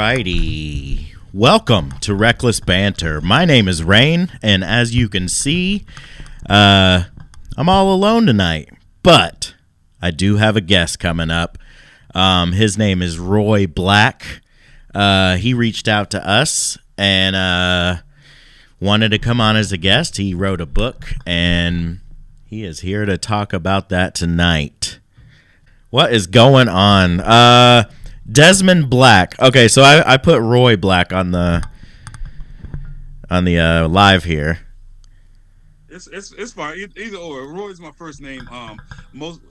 Alrighty. Welcome to Reckless Banter. My name is Rain, and as you can see, I'm all alone tonight. But I do have a guest coming up. His name is Roy Black. He reached out to us and wanted to come on as a guest. He wrote a book, and he is here to talk about that tonight. What is going on? Desmond Black. Okay, so I put Roy Black on the live here. It's fine. Either or. Roy's my first name. Most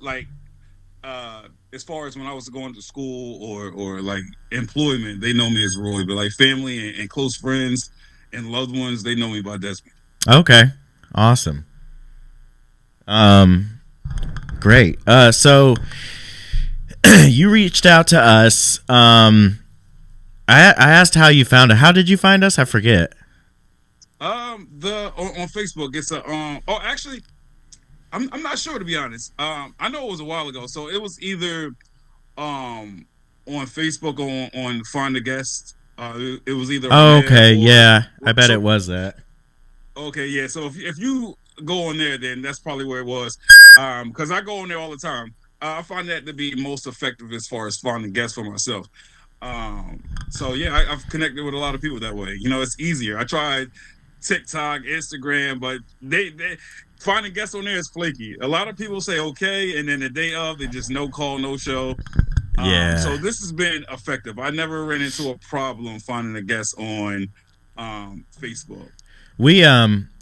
as far as when I was going to school or like employment, they know me as Roy. But like family and close friends and loved ones, they know me by Desmond. Okay, awesome. Great. So you reached out to us. I asked how you found it. How did you find us? I forget. On Facebook, it's actually, I'm not sure, to be honest. I know it was a while ago, so it was either on Facebook on Find a Guest. It was either okay, yeah, I bet it was that. Okay, yeah. So if you go on there, then that's probably where it was. Because I go on there all the time. I find that to be most effective as far as finding guests for myself. So yeah, I've connected with a lot of people that way. You know, it's easier. I tried TikTok, Instagram, but they finding guests on there is flaky. A lot of people say okay, and then the day of, they just no call, no show. Yeah. So this has been effective. I never ran into a problem finding a guest on Facebook.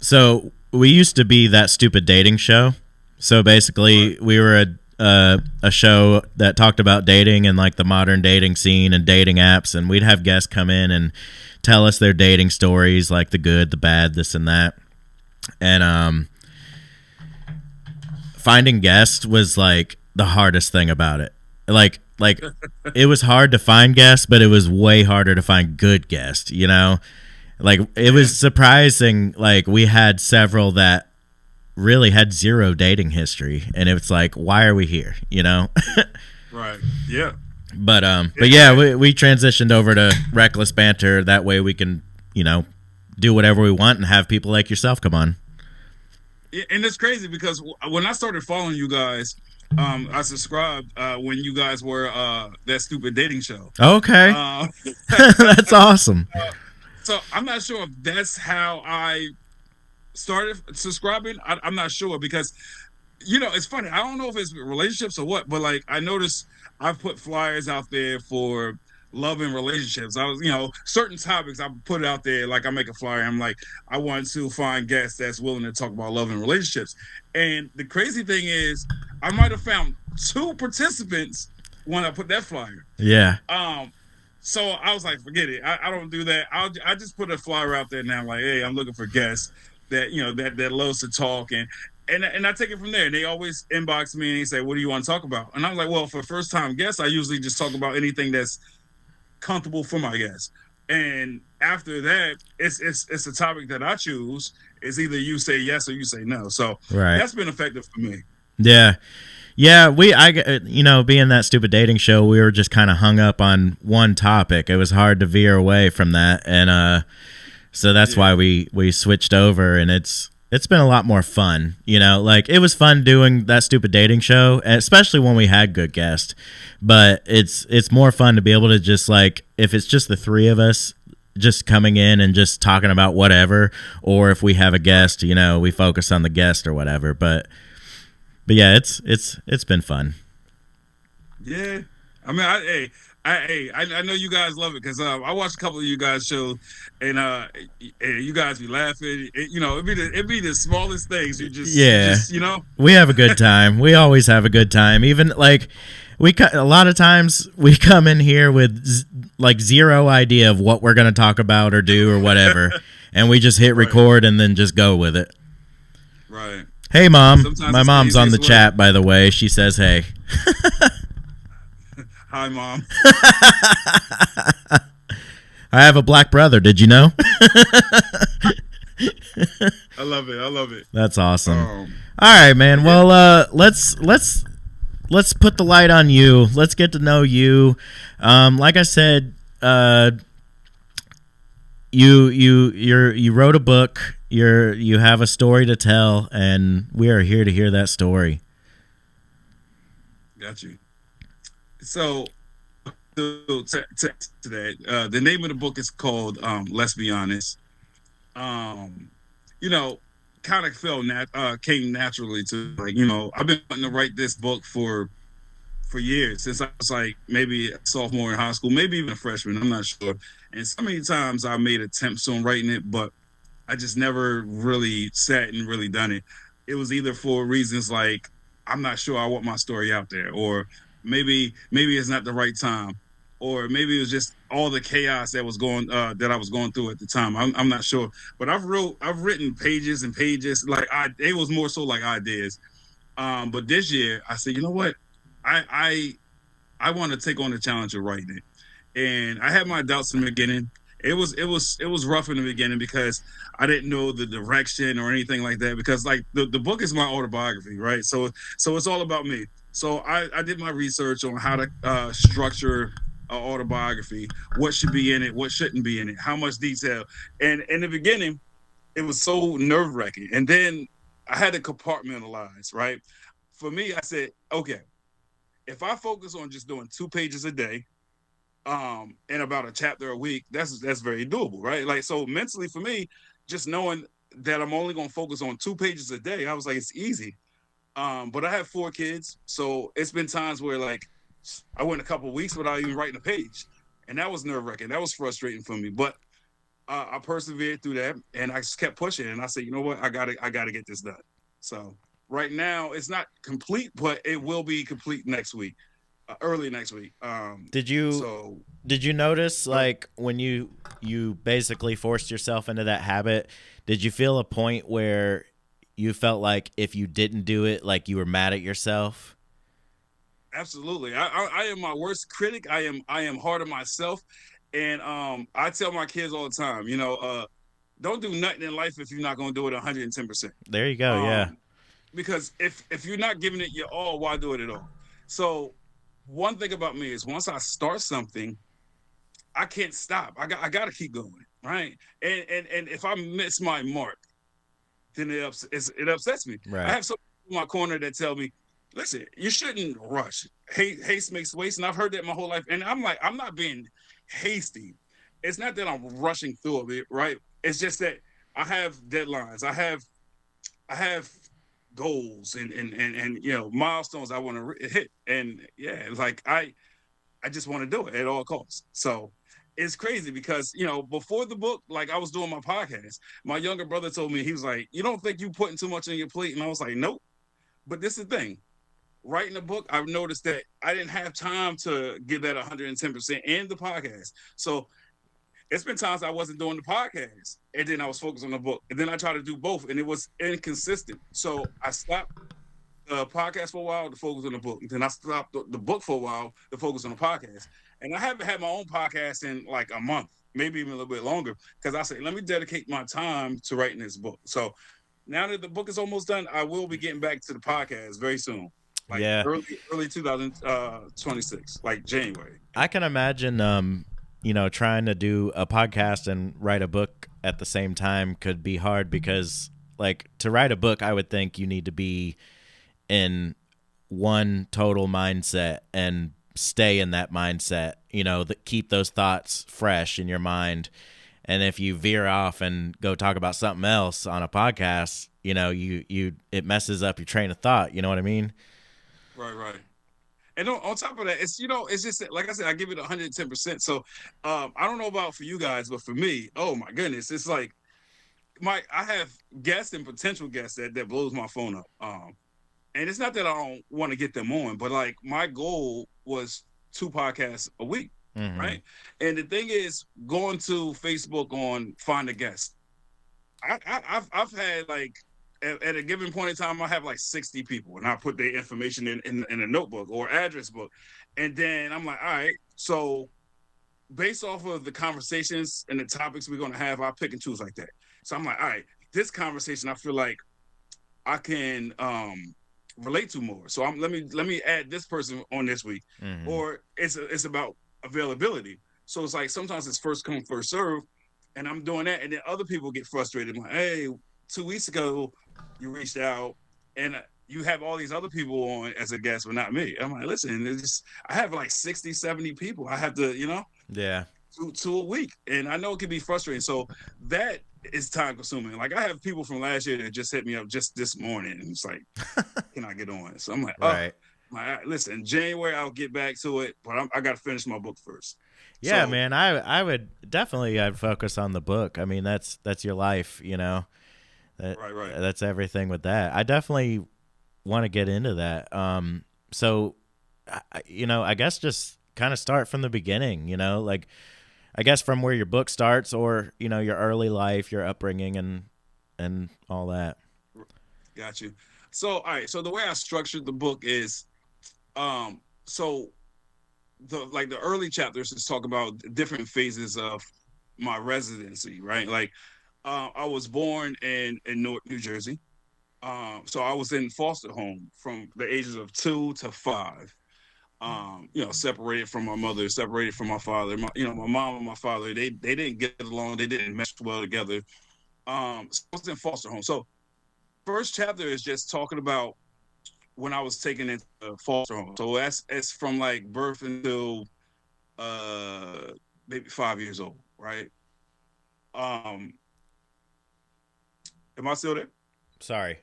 So we used to be That Stupid Dating Show. So basically, right. We were a show that talked about dating and like the modern dating scene and dating apps, and we'd have guests come in and tell us their dating stories, like the good, the bad, this and that. And finding guests was like the hardest thing about it. Like it was hard to find guests, but it was way harder to find good guests, you know? Like it was surprising, like we had several that really had zero dating history, and it's like, why are we here, you know? Right. Yeah. But yeah, we transitioned over to Reckless Banter. That way we can, you know, do whatever we want and have people like yourself come on. Yeah, and it's crazy because when I started following you guys, I subscribed when you guys were That Stupid Dating Show. Okay. That's awesome. So I'm not sure if that's how I started subscribing. I'm not sure because, you know, it's funny. I don't know if it's relationships or what, but like I noticed I've put flyers out there for love and relationships. I was, you know, certain topics I put it out there. Like I make a flyer. I'm like, I want to find guests that's willing to talk about love and relationships. And the crazy thing is, I might have found 2 participants when I put that flyer. Yeah. So I was like, forget it. I don't do that. I just put a flyer out there now. Like, hey, I'm looking for guests that, you know, that loves to talk, and I take it from there. And they always inbox me and they say, what do you want to talk about? And I'm like, well, for first time guests, I usually just talk about anything that's comfortable for my guests. And after that, it's a topic that I choose. It's either you say yes or you say no. So That's been effective for me. Yeah. Yeah, you know, being That Stupid Dating Show, we were just kind of hung up on one topic. It was hard to veer away from that, and so that's why we switched over, and it's been a lot more fun. You know, like it was fun doing That Stupid Dating Show, especially when we had good guests. But it's more fun to be able to just like, if it's just the 3 of us just coming in and just talking about whatever, or if we have a guest, you know, we focus on the guest or whatever. But yeah, it's been fun. Yeah, I mean, I know you guys love it because I watched a couple of you guys' shows, and you guys be laughing. You know, it'd be the smallest things. You just, you know, we have a good time. We always have a good time. Even like a lot of times we come in here with like zero idea of what we're gonna talk about or do or whatever, and we just hit record and then just go with it. Right. Hey, Mom. Sometimes my mom's on the chat, by the way. She says, hey. Hi, Mom. I have a black brother. Did you know? I love it. That's awesome. All right, man. Well, let's put the light on you. Let's get to know you. Like I said, you wrote a book. You have a story to tell, and we are here to hear that story. Got you. So to that, the name of the book is called "Let's Be Honest." Um, you know, kind of came naturally to, like, I've been wanting to write this book for years, since I was like maybe a sophomore in high school, maybe even a freshman. I'm not sure. And so many times I made attempts on writing it, but I just never really sat and really done it. It was either for reasons like I'm not sure I want my story out there, or maybe it's not the right time, or maybe it was just all the chaos that I was going through at the time. I'm not sure, but I've written pages and pages. Like, it was more so like ideas. But this year I said, you know what, I I want to take on the challenge of writing it. And I had my doubts in the beginning. It was rough in the beginning because I didn't know the direction or anything like that. Because, like, the book is my autobiography, right? So it's all about me. So I did my research on how to structure an autobiography, what should be in it, what shouldn't be in it, how much detail. And in the beginning, it was so nerve wracking. And then I had to compartmentalize, right? For me, I said, okay, if I focus on just doing 2 pages a day, and about a chapter a week, that's very doable, right? Like, so mentally for me, just knowing that I'm only gonna focus on 2 pages a day, I was like, it's easy. But I have 4 kids, so it's been times where, like, I went a couple of weeks without even writing a page, and that was nerve wracking. That was frustrating for me, but I persevered through that, and I just kept pushing. And I said, you know what, I gotta get this done. So right now, it's not complete, but it will be complete next week, early next week. Did you So did you notice, go ahead. like, when you basically forced yourself into that habit? Did you feel a point where you felt like if you didn't do it, like you were mad at yourself? Absolutely. I am my worst critic. I am hard on myself. And I tell my kids all the time, don't do nothing in life if you're not gonna do it 110%. There you go. Yeah. Um, because if you're not giving it your all, why do it at all? So one thing about me is, once I start something, I can't stop. I gotta keep going. Right. And if I miss my mark, then it upsets me. I Right. have some people in my corner that tell me, listen, you shouldn't rush. Haste makes waste. And I've heard that my whole life. And I'm like, I'm not being hasty. It's not that I'm rushing through it, right? It's just that I have deadlines. I have goals and milestones I want to hit. And yeah, like, I just want to do it at all costs. So it's crazy because, before the book, like, I was doing my podcast. My younger brother told me, he was like, you don't think you putting too much on your plate? And I was like, nope. But this is the thing. Writing a book, I've noticed that I didn't have time to give that 110% in the podcast. So it's been times I wasn't doing the podcast, and then I was focused on the book. And then I tried to do both, and it was inconsistent. So I stopped the podcast for a while to focus on the book. And then I stopped the book for a while to focus on the podcast. And I haven't had my own podcast in like a month, maybe even a little bit longer, because I said, let me dedicate my time to writing this book. So now that the book is almost done, I will be getting back to the podcast very soon, like Yeah. early 2026, like January. I can imagine, trying to do a podcast and write a book at the same time could be hard because, like, to write a book, I would think you need to be in one total mindset and stay in that mindset, keep those thoughts fresh in your mind. And if you veer off and go talk about something else on a podcast, it messes up your train of thought. You know what I mean? Right, right. And on top of that, it's just that, like I said, I give it 110%. So I don't know about for you guys, but for me, oh my goodness, it's like I have guests and potential guests that blows my phone up. And it's not that I don't want to get them on, but, like, my goal was 2 podcasts a week, Mm-hmm. right? And the thing is, going to Facebook on find a guest. I've had, like, at a given point in time, I have like 60 people, and I put their information in a notebook or address book, and then I'm like, all right, so based off of the conversations and the topics we're gonna have, I pick and choose like that. So I'm like, all right, this conversation I feel like I can relate to more. So let me add this person on this week, Mm-hmm. or it's about availability. So it's like sometimes it's first come first serve, and I'm doing that, and then other people get frustrated. I'm like, hey, 2 weeks ago you reached out, and you have all these other people on as a guest, but not me. I'm like, listen, I have like 60, 70 people. I have to, Yeah. to a week, and I know it can be frustrating. So that is time consuming. Like I have people from last year that just hit me up just this morning, and it's like, can I get on? So I'm like, oh, Right. listen, January I'll get back to it, but I got to finish my book first. Yeah, So man. I would definitely I'd focus on the book. I mean, that's your life, you know. right. That's everything with that. I definitely want to get into that. So, I guess just kind of start from the beginning. Like I guess from where your book starts, or your early life, your upbringing, and all that. Got you. So all right. So the way I structured the book is, so the early chapters is talk about different phases of my residency, right? Like, I was born in Newark, New Jersey. So I was in foster home from the ages of 2 to 5. Separated from my mother, separated from my father. My mom and my father, they didn't get along. They didn't mesh well together. So I was in foster home. So first chapter is just talking about when I was taken into foster home. So that's from like birth until uh maybe 5 years old, right? Um, am I still there? Sorry,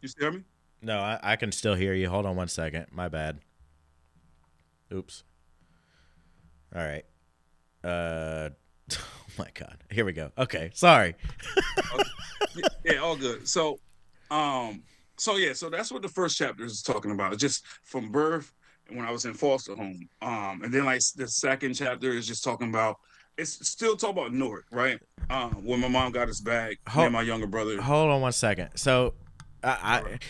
You still hear me? no, I can still hear you. Hold on one second. My bad. Oops. All right. Oh my God. Here we go. Okay. Sorry. Okay. Yeah, all good. Um, so that's what the first chapter is talking about. Just from birth and when I was in foster home. And then like the second chapter is just talking about it's still talking about Newark, right? When my mom got us back, me Hold, and my younger brother. hold on one second. So, All right.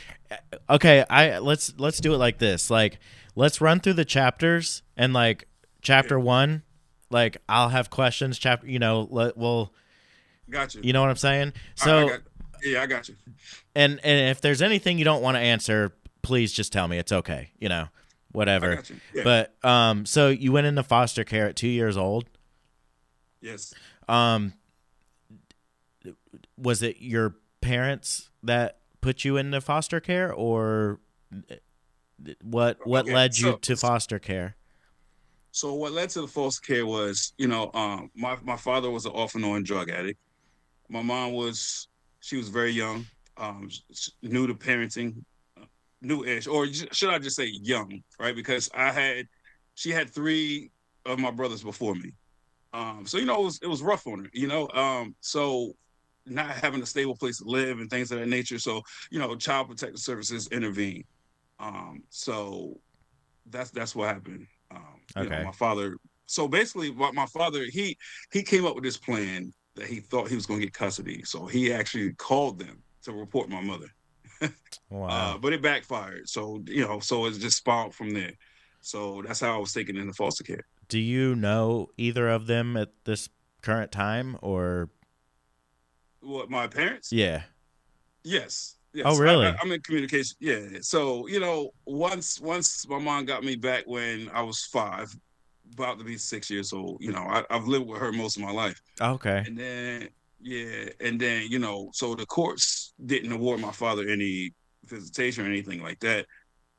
okay, let's do it like this. Like, let's run through the chapters, and like Yeah, chapter one, like I'll have questions. Chapter, we'll, got you. you know what I'm saying. I So, got yeah, I got you. and if there's anything you don't want to answer, please just tell me. It's okay. I Whatever. got you. Yeah. But so you went into foster care at 2 years old. Yes. Um, was it your parents that put you into foster care, or what Okay. led you So to foster care? so what led to the foster care was, my father was an off and on drug addict. My mom she was very young, new to parenting, new-ish, or should I just say young, right? Because she had three of my brothers before me. So it was rough on her, so not having a stable place to live and things of that nature. So Child Protective Services intervened. So that's what happened. Okay. My father. So basically, what my father he came up with this plan that he thought he was going to get custody. So he actually called them to report my mother. Wow. But it backfired. So so it's just spawned from there. So that's how I was taken into foster care. Do you know either of them at this current time, or? What, my parents? Yeah. Yes, Oh, yes. really? I'm in communication. Yeah. So once my mom got me back when I was 5, about to be 6 years old. I've lived with her most of my life, Okay. and then yeah, and then so the courts didn't award my father any visitation or anything like that.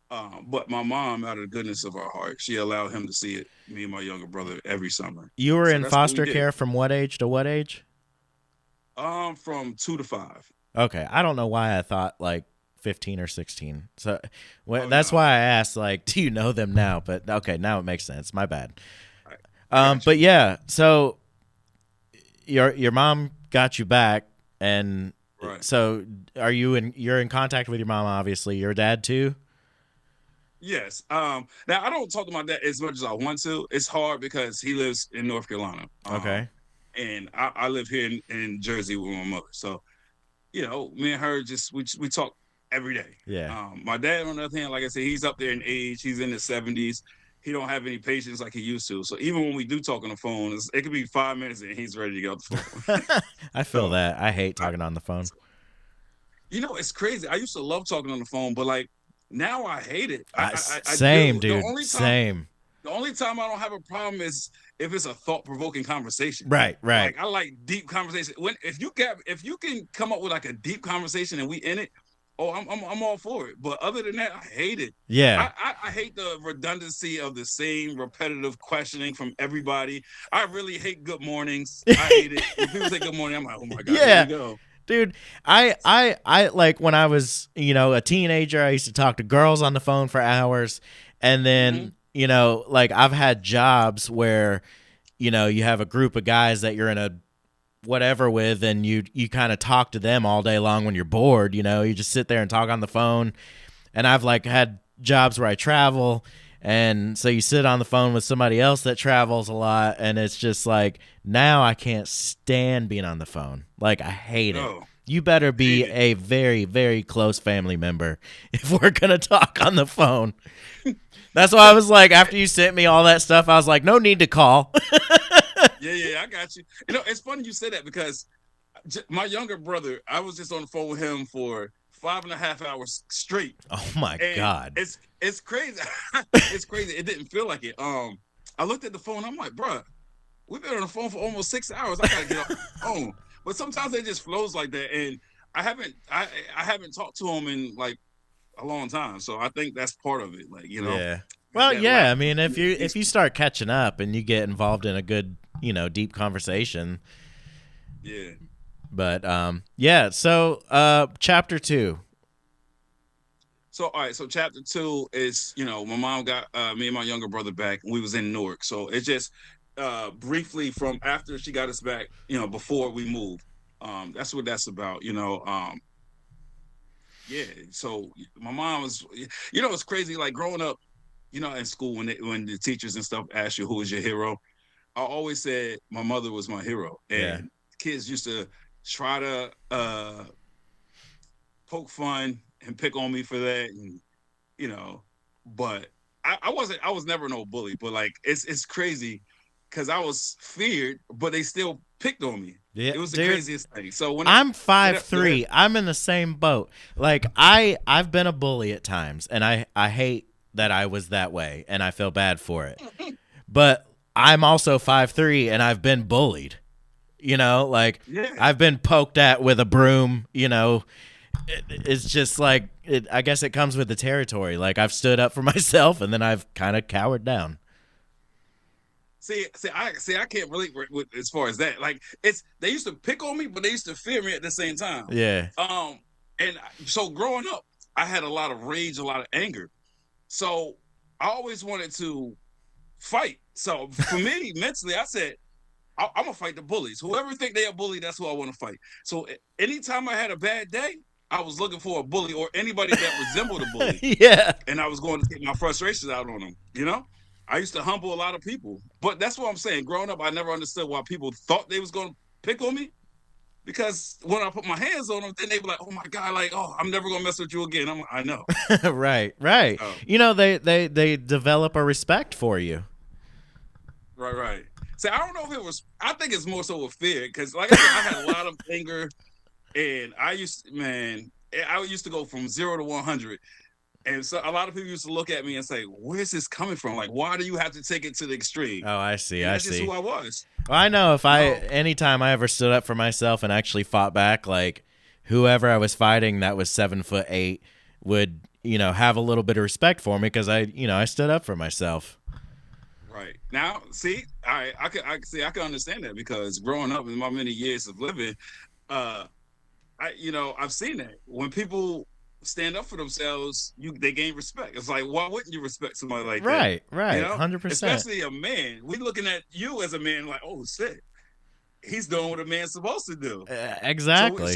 But my mom, out of the goodness of her heart, she allowed him to see it, me and my younger brother, every summer. You were So in that's what we foster did. care from what age to what age? From 2 to 5. Okay. I don't know why I thought like 15 or 16. So Oh that's no, why I asked, like, do you know them now? But okay, now it makes sense. My bad. I, I got But you. yeah, so your mom got you back, and Right. so you're in contact with your mom, obviously. Your dad too? Yes. Now I don't talk to my dad as much as I want to. It's hard because he lives in North Carolina. Okay. And I live here in Jersey with my mother. So, me and her just we talk every day. Yeah. My dad, on the other hand, like I said, he's up there in age. He's in his 70s. He don't have any patience like he used to. So even when we do talk on the phone, it could be 5 minutes and he's ready to get off the phone. I feel So, that. I hate I, talking on the phone. it's crazy. I used to love talking on the phone, but like now I hate it. I Same, do. The dude. only time Same. The only time I don't have a problem is if it's a thought-provoking conversation. Right, right. Like I like deep conversation. When if you can come up with like a deep conversation and we in it, oh, I'm all for it. But other than that, I hate it. Yeah. I hate the redundancy of the same repetitive questioning from everybody. I really hate good mornings. I hate it. When people say good morning, I'm like, oh my God, here Yeah. we go. Dude, I like when I was, a teenager, I used to talk to girls on the phone for hours. And then, like I've had jobs where, you have a group of guys that you're in a whatever with, and you kind of talk to them all day long when you're bored, you just sit there and talk on the phone. And I've like had jobs where I travel, and so you sit on the phone with somebody else that travels a lot, and it's just like now I can't stand being on the phone. Like I hate it. No, You better be hate it. a very, very close family member if we're gonna talk on the phone. That's why I was like, after you sent me all that stuff, I was like, no need to call. Yeah, I got you. It's funny you say that because my younger brother, I was just on the phone with him for 5.5 hours straight. Oh my And God. it's crazy. It's crazy. It didn't feel like it. I looked at the phone. I'm like, bruh, we've been on the phone for almost 6 hours. I gotta get off the phone. But sometimes it just flows like that. And I haven't talked to him in like a long time. So I think that's part of it. Like, Yeah. Well, that yeah. lack I mean, of- if you start catching up and you get involved in a good, deep conversation. yeah. But yeah. So chapter 2. So all right, so chapter 2 is, my mom got me and my younger brother back, and we was in Newark. So it's just briefly from after she got us back, before we moved. That's what that's about. Yeah. So my mom was, it's crazy. Like growing up, in school when the teachers and stuff ask you who is your hero, I always said my mother was my hero, Yeah. and kids used to try to poke fun and pick on me for that, and you know, but I was never no bully, but like it's crazy because I was feared, but they still picked on me. Yeah, It was the dude. craziest thing. So I'm 5'3". I'm in the same boat. Like I've been a bully at times, and I hate that I was that way, and I feel bad for it. But I'm also 5'3", and I've been bullied. Like yeah, I've been poked at with a broom. It's just like I guess it comes with the territory. Like I've stood up for myself, and then I've kind of cowered down. I can't relate with as far as that. Like they used to pick on me, but they used to fear me at the same time. Yeah. And so growing up, I had a lot of rage, a lot of anger. So I always wanted to fight. So for me, mentally, I said, I'm gonna fight the bullies. Whoever think they a bully, that's who I want to fight. So anytime I had a bad day, I was looking for a bully or anybody that resembled a bully, Yeah. and I was going to take my frustrations out on them. I used to humble a lot of people, but that's what I'm saying. Growing up, I never understood why people thought they was going to pick on me, because when I put my hands on them, then they were like, "Oh my God, like, oh, I'm never gonna mess with you again." I know. Right. Oh, They develop a respect for you. right. So I don't know if it was. I think it's more so a fear because, like I said, I had a lot of anger, and I used to go from 0 to 100. And so a lot of people used to look at me and say, "Where's this coming from? Like, why do you have to take it to the extreme?" Oh, I see. And I that's just see. who I was. Well, I know anytime I ever stood up for myself and actually fought back, like whoever I was fighting that was 7'8" would, have a little bit of respect for me because I stood up for myself. Right. Now, see, I can understand that because growing up in my many years of living, I've seen that when people stand up for themselves, they gain respect. It's like, why wouldn't you respect somebody like that? Right, 100%. Especially a man. We looking at you as a man like, oh shit, he's doing what a man's supposed to do. Exactly.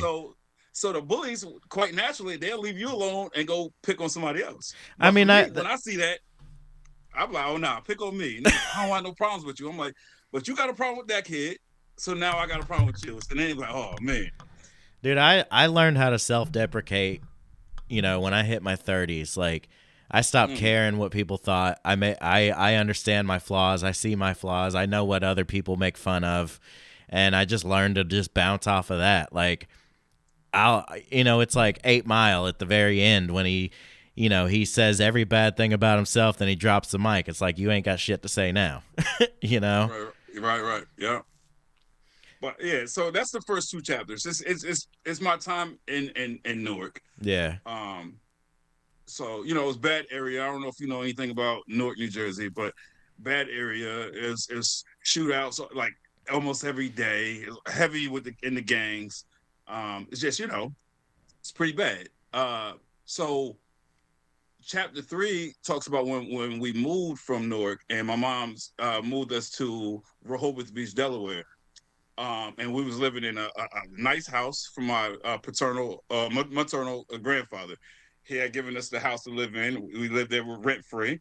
So the bullies, quite naturally, they'll leave you alone and go pick on somebody else. I mean, when I see that, I'm like, oh nah, pick on me. No, I don't have no problems with you. I'm like, but you got a problem with that kid, so now I got a problem with you. And then he's like, oh man. Dude, I learned how to self-deprecate, when I hit my 30s. Like I stopped caring what people thought. I understand my flaws. I see my flaws. I know what other people make fun of. And I just learned to just bounce off of that. Like it's like 8 Mile at the very end when he he says every bad thing about himself, then he drops the mic. It's like, you ain't got shit to say now. you know? Right. Yeah. But yeah, so that's the first two chapters. It's my time in Newark. Yeah. So it was bad area. I don't know if you know anything about Newark, New Jersey, but bad area is shootouts like almost every day. Heavy in the gangs. It's just it's pretty bad. So chapter 3 talks about when we moved from Newark and my mom's moved us to Rehoboth Beach, Delaware. And we was living in a nice house from my maternal grandfather. He had given us the house to live in. We lived there rent free,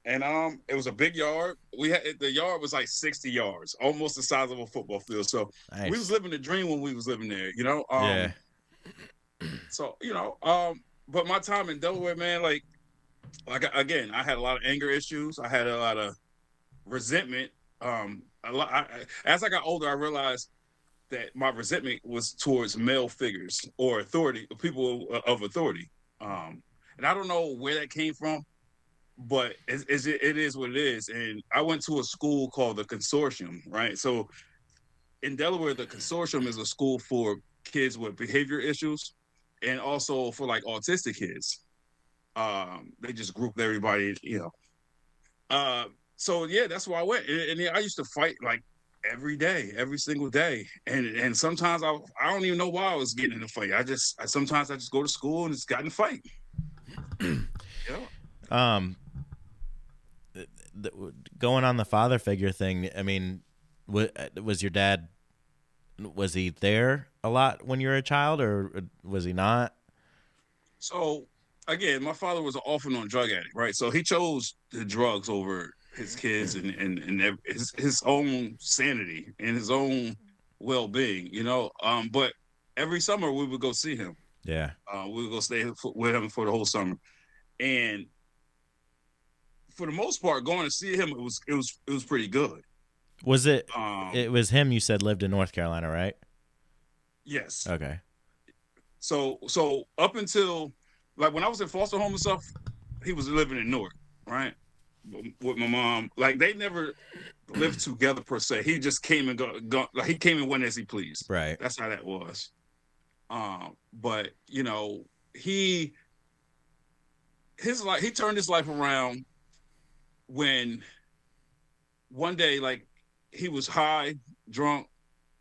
and it was a big yard. The yard was like 60 yards, almost the size of a football field. So we was Nice. living the dream when we was living there. Yeah. So but my time in Delaware, man, like again, I had a lot of anger issues. I had a lot of resentment. As I got older, I realized that my resentment was towards male figures or authority, people of authority. And I don't know where that came from, but it is what it is. And I went to a school called the Consortium, right? So in Delaware, the Consortium is a school for kids with behavior issues and also for like autistic kids. They just grouped everybody. So yeah, that's why I went. And I used to fight like every day, every single day. And sometimes I don't even know why I was getting in a fight. Sometimes I just go to school and just got in a fight. Yeah. Going on the father figure thing, I mean, was your dad, was he there a lot when you were a child, or was he not? So again, my father was an off and on drug addict, right? So he chose the drugs over his kids and his own sanity and his own well being, But every summer we would go see him. Yeah. We would go stay with him for the whole summer, and for the most part, going to see him, it was pretty good. Was it? Um, It was him. You said lived in North Carolina, right? yes. Okay. So up until like when I was in foster home and stuff, he was living in Newark, right? With my mom. Like they never lived together per se. He just came and go like he came and went as he pleased. Right. That's how that was. But he he turned his life around when one day like he was high, drunk,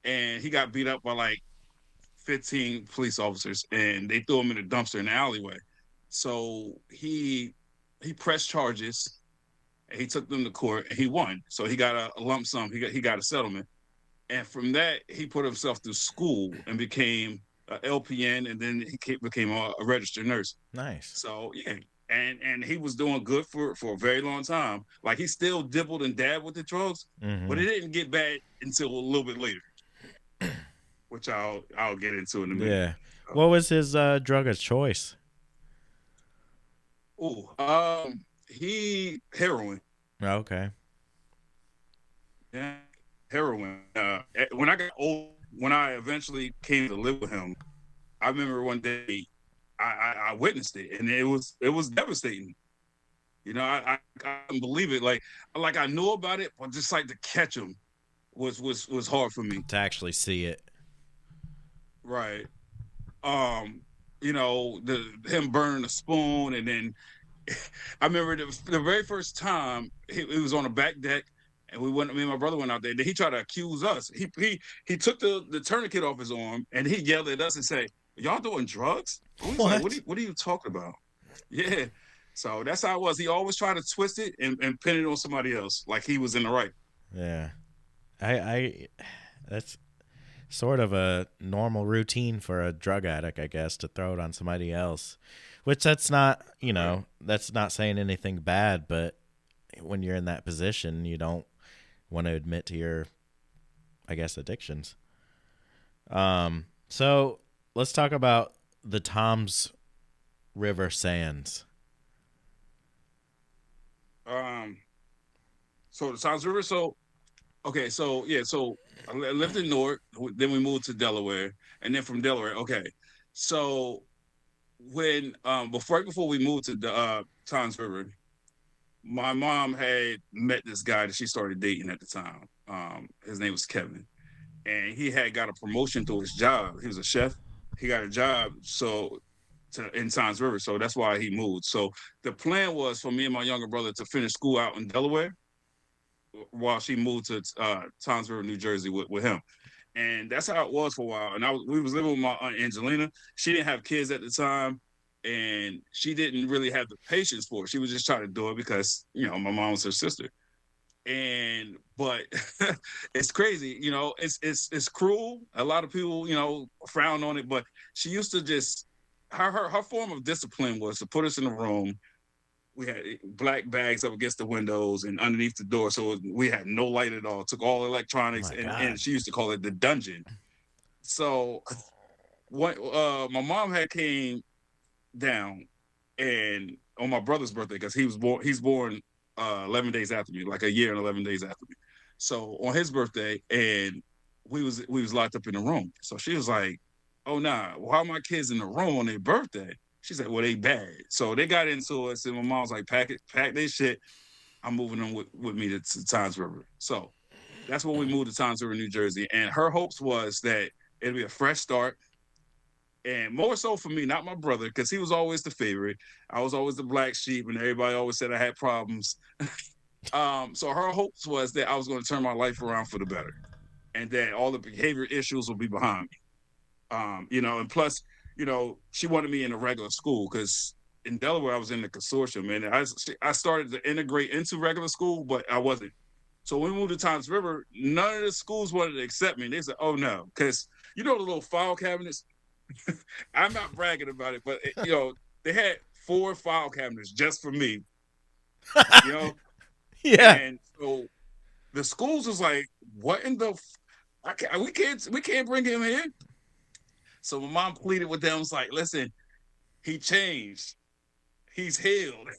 and he got beat up by like 15 police officers and they threw him in a dumpster in the alleyway. So he pressed charges and he took them to court and he won. So he got a lump sum. He got a settlement. And from that, he put himself through school and became a LPN, and then he became a registered nurse. Nice. So yeah, and he was doing good for a very long time. Like he still dibbled and dabbed with the drugs, but it didn't get bad until a little bit later, which I'll get into in a minute. Yeah. What was his drug of choice? He heroin. Okay. Yeah, heroin. When I got old, when I eventually came to live with him, I remember one day I witnessed it, and it was devastating. I couldn't believe it. Like I knew about it, but just like to catch him was hard for me. To actually see it. Right. Him burning a spoon, and then I remember the very first time he was on the back deck, and me and my brother went out there. Then he tried to accuse us. He took the tourniquet off his arm, and he yelled at us and said, "Y'all doing drugs?" What? Like, what are you talking about? Yeah. So that's how it was. He always tried to twist it and pin it on somebody else, like he was in the right. Yeah. I that's sort of a normal routine for a drug addict, I guess, to throw it on somebody else. Which that's not, that's not saying anything bad, but when you're in that position, you don't want to admit to your, I guess, addictions. So let's talk about the Toms River Sands. So the Toms River. So okay. So yeah. So I lived in Newark. Then we moved to Delaware, and then from Delaware. Okay. So when before we moved to the Tom's River, my mom had met this guy that she started dating at the time. His name was Kevin, and he had got a promotion through his job. He was a chef. He got a job in Tom's River, so that's why he moved. So the plan was for me and my younger brother to finish school out in Delaware while she moved to Tom's River, New Jersey with him. And that's how it was for a while. And we was living with my aunt Angelina. She didn't have kids at the time, and she didn't really have the patience for it. She was just trying to do it because my mom was her sister. And but it's crazy, it's cruel. A lot of people frown on it, but she used to just her form of discipline was to put us in a room. We had black bags up against the windows and underneath the door, so we had no light at all. Took all electronics, and she used to call it the dungeon. So what my mom had came down, and on my brother's birthday, because he's born 11 days after me, like a year and 11 days after me. So on his birthday, and we was locked up in the room. So she was like, "Oh nah, why are my kids in the room on their birthday?" She said, "Well, they bad." So they got into it, and my mom was like, pack their shit. I'm moving them with me to Times River." So that's when we moved to Times River, New Jersey. And her hopes was that it'd be a fresh start. And more so for me, not my brother, because he was always the favorite. I was always the black sheep, and everybody always said I had problems. So her hopes was that I was going to turn my life around for the better, and that all the behavior issues will be behind me. And plus, she wanted me in a regular school because in Delaware I was in the consortium, and I started to integrate into regular school, but I wasn't. So when we moved to Times River, none of the schools wanted to accept me. They said, "Oh no," because the little file cabinets. I'm not bragging about it, but they had 4 file cabinets just for me. You know, Yeah. and so the schools was like, "What in the? We can't bring him in." So my mom pleaded with them. Was like, "Listen, he changed. He's healed."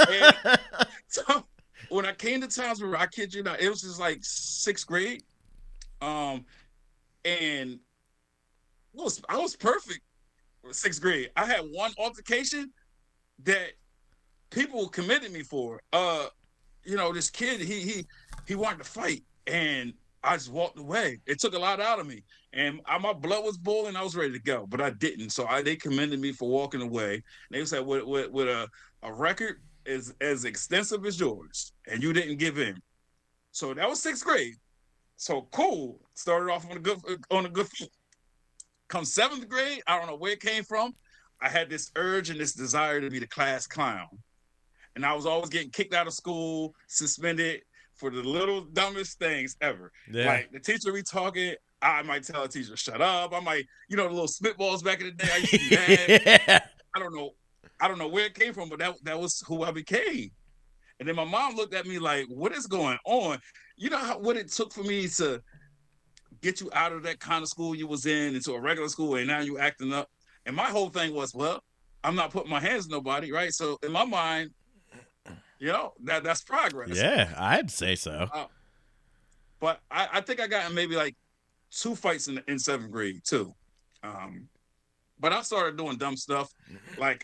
And so when I came to Times River, I kid you not, it was just like 6th grade. Um, and I was perfect. 6th grade. I had one altercation that people committed me for. This kid, he wanted to fight, and I just walked away. It took a lot out of me, and my blood was boiling. I was ready to go, but I didn't. So they commended me for walking away. And they said, with a record as extensive as yours, and you didn't give in. So that was 6th grade. So cool. Started off on a good foot. Come 7th grade, I don't know where it came from. I had this urge and this desire to be the class clown. And I was always getting kicked out of school, suspended for the little dumbest things ever. Yeah. Like the teacher be talking, I might tell a teacher, "Shut up." I might, the little spitballs back in the day, I used to be mad. Yeah. I don't know. I don't know where it came from, but that was who I became. And then my mom looked at me like, "What is going on?" You know what it took for me to get you out of that kind of school you was in into a regular school, and now you acting up. And my whole thing was, well, I'm not putting my hands on nobody, right? So in my mind, that's progress. Yeah, I'd say so. But I think I got in maybe like 2 fights in 7th grade too. But I started doing dumb stuff like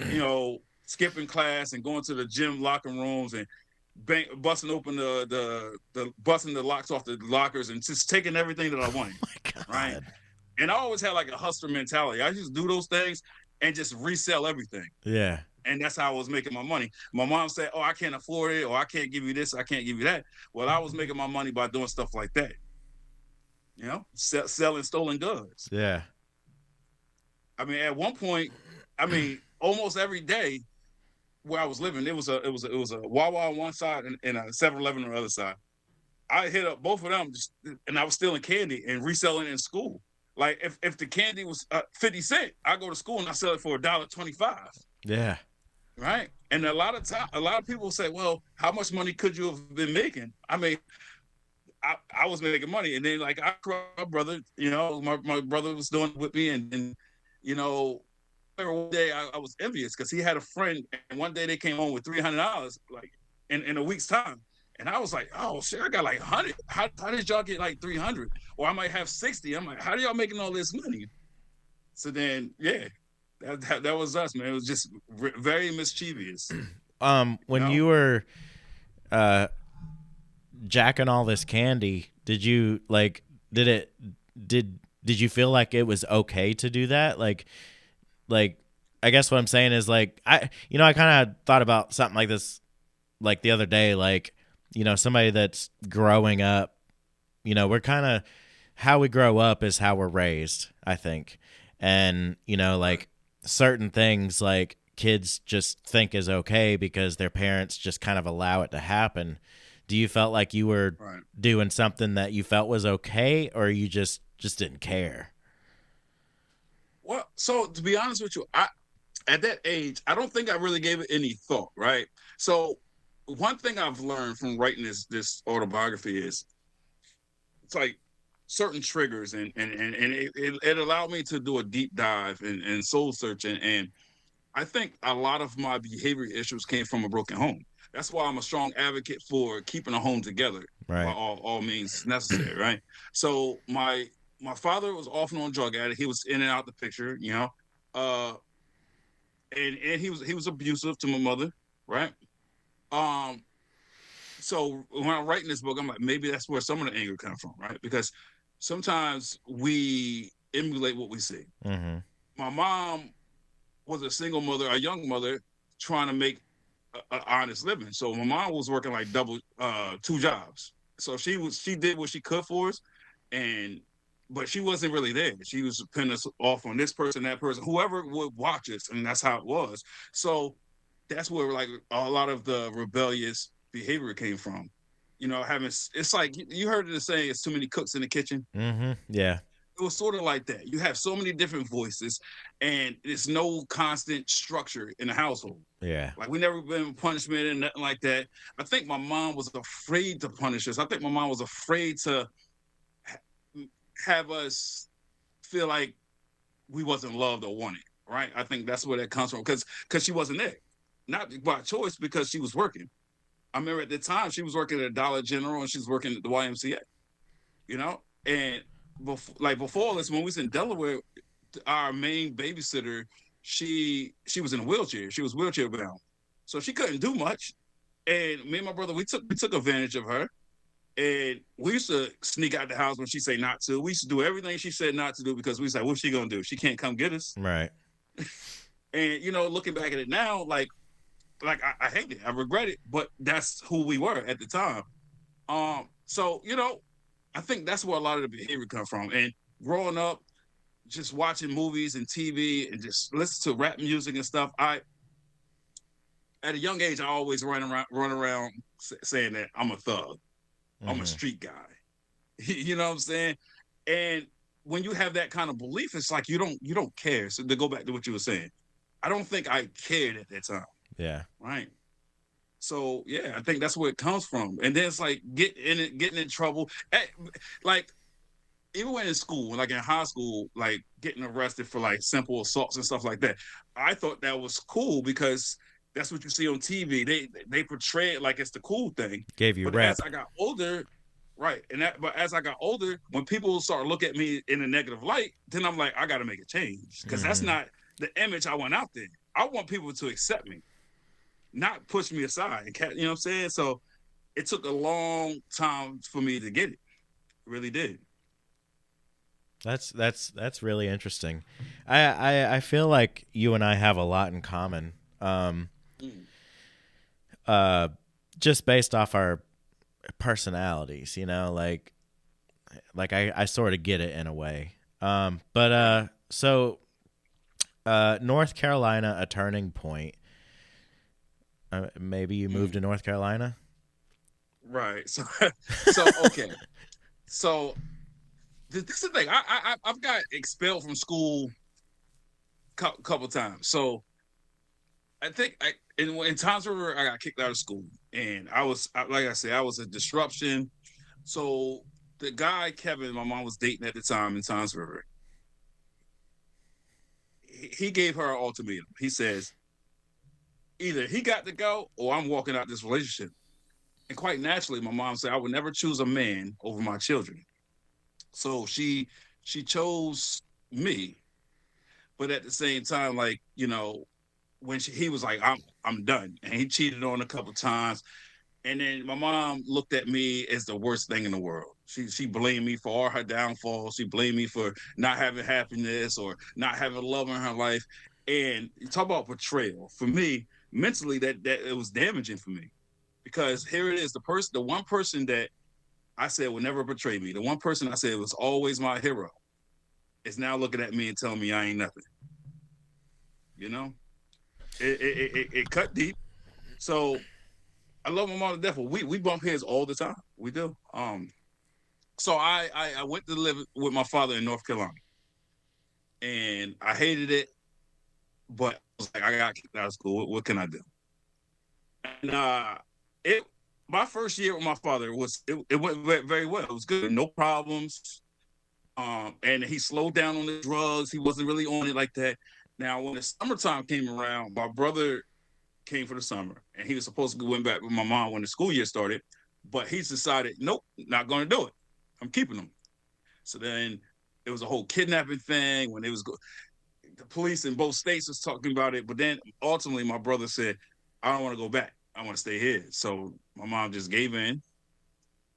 skipping class and going to the gym locker rooms and busting open the busting the locks off the lockers and just taking everything that I wanted. Oh my God. Right. And I always had like a hustler mentality. I just do those things and just resell everything. Yeah. And that's how I was making my money. My mom said, "Oh, I can't afford it," or "I can't give you this, I can't give you that." Well, I was making my money by doing stuff like that. Selling stolen goods. Yeah. I mean, at one point, almost every day where I was living, it was a Wawa on one side and a 7-Eleven on the other side. I hit up both of them, and I was stealing candy and reselling it in school. Like if the candy was 50 cents, I go to school and I sell it for $1.25. Yeah. Right. And a lot of people say, "Well, how much money could you have been making?" I mean, I was making money, and then like my brother, my brother was doing it with me, and one day I was envious because he had a friend, and one day they came home with $300 like in a week's time. And I was like, "Oh shit, I got like 100. How did y'all get like 300? Or I might have 60. I'm like, how do y'all making all this money?" So then, yeah. That was us, man. It was just very mischievous. You When know. you were uh jacking all this candy, did you like did it did you feel like it was okay to do that? Like I guess what I'm saying is like I kind of thought about something like this like the other day, like somebody that's growing up, we're kind of how we grow up is how we're raised, I think. And Right. like certain things like kids just think is okay because their parents just kind of allow it to happen. Do you felt like you were Right. doing something that you felt was okay, or you just didn't care? Well, so to be honest with you, I at that age, I don't think I really gave it any thought, right? So one thing I've learned from writing this autobiography is it's like certain triggers and it allowed me to do a deep dive and soul searching. And I think a lot of my behavior issues came from a broken home. That's why I'm a strong advocate for keeping a home together by Right. all means necessary, right? So my father was often on drug addict. He was in and out the picture, uh, and he was abusive to my mother, right? Um, so when I'm writing this book, I'm like, maybe that's where some of the anger comes from, right? Because sometimes we emulate what we see. Mm-hmm. My mom was a single mother, a young mother, trying to make an honest living. So my mom was working like double, two jobs. So she did what she could for us, and but she wasn't really there. She was pinning us off on this person, that person, whoever would watch us, and that's how it was. So that's where like a lot of the rebellious behavior came from. Having it's like you heard it saying, "It's too many cooks in the kitchen." Mm-hmm. Yeah. It was sort of like that. You have so many different voices, and there's no constant structure in the household. Yeah. Like we never been punishment and nothing like that. I think my mom was afraid to punish us. I think my mom was afraid to have us feel like we wasn't loved or wanted. Right? I think that's where that comes from because she wasn't there, not by choice because she was working. I remember at the time she was working at Dollar General and she was working at the YMCA. And before this, when we was in Delaware, our main babysitter, she was in a wheelchair. She was wheelchair bound, so she couldn't do much. And me and my brother, we took advantage of her, and we used to sneak out the house when she said not to. We used to do everything she said not to do because we said, "What's she gonna do? She can't come get us." Right. And looking back at it now, like I hate it, I regret it, but that's who we were at the time. So I think that's where a lot of the behavior comes from. And growing up, just watching movies and TV and just listen to rap music and stuff. I At a young age, I always run around saying that I'm a thug, I'm a Mm-hmm. street guy. You know what I'm saying? And when you have that kind of belief, it's like you don't care. So to go back to what you were saying, I don't think I cared at that time, Yeah. right? So yeah, I think that's where it comes from. And then it's like getting in trouble. Like even when in school, like in high school, like getting arrested for like simple assaults and stuff like that, I thought that was cool because that's what you see on TV. They portray it like it's the cool thing. Gave you But as rep. I got older, right, but as I got older, when people start looking at me in a negative light, then I'm like, I got to make a change because that's Mm-hmm. not the image I want out there. I want people to accept me, not push me aside. You know what I'm saying? So it took a long time for me to get it. It really did. That's really interesting. I feel like you and I have a lot in common. Um, Mm. uh, just based off our personalities, like I sort of get it in a way. But Right. so North Carolina, a turning point. Maybe you moved Mm. to North Carolina. Right. So okay. So this is the thing. I've got expelled from school couple times. So I think in Times River I got kicked out of school, and like I said, I was a disruption. So the guy Kevin, my mom was dating at the time in Times River, he gave her an ultimatum. He says either he got to go or I'm walking out this relationship. And quite naturally, my mom said I would never choose a man over my children. So she chose me. but at the same time, like, when he was like, I'm done, and he cheated on a couple times, and then my mom looked at me as the worst thing in the world. She blamed me for all her downfalls. She blamed me for not having happiness or not having love in her life. And you talk about betrayal. For me, mentally, that it was damaging for me, because here it is, the one person that I said would never betray me, the one person I said was always my hero, is now looking at me and telling me I ain't nothing. You know, it cut deep. So I love my mom to death. But we bump heads all the time. We do. So I went to live with my father in North Carolina, and I hated it, but I was like, I got kicked out of school. What can I do? And it my first year with my father it went very well. It was good, no problems. And he slowed down on the drugs. He wasn't really on it like that. Now, when the summertime came around, my brother came for the summer, and he was supposed to go back with my mom when the school year started, but he's decided, nope, not going to do it. I'm keeping him. So then it was a whole kidnapping thing when the police in both states was talking about it. But then ultimately, my brother said, I don't want to go back. I want to stay here. So my mom just gave in,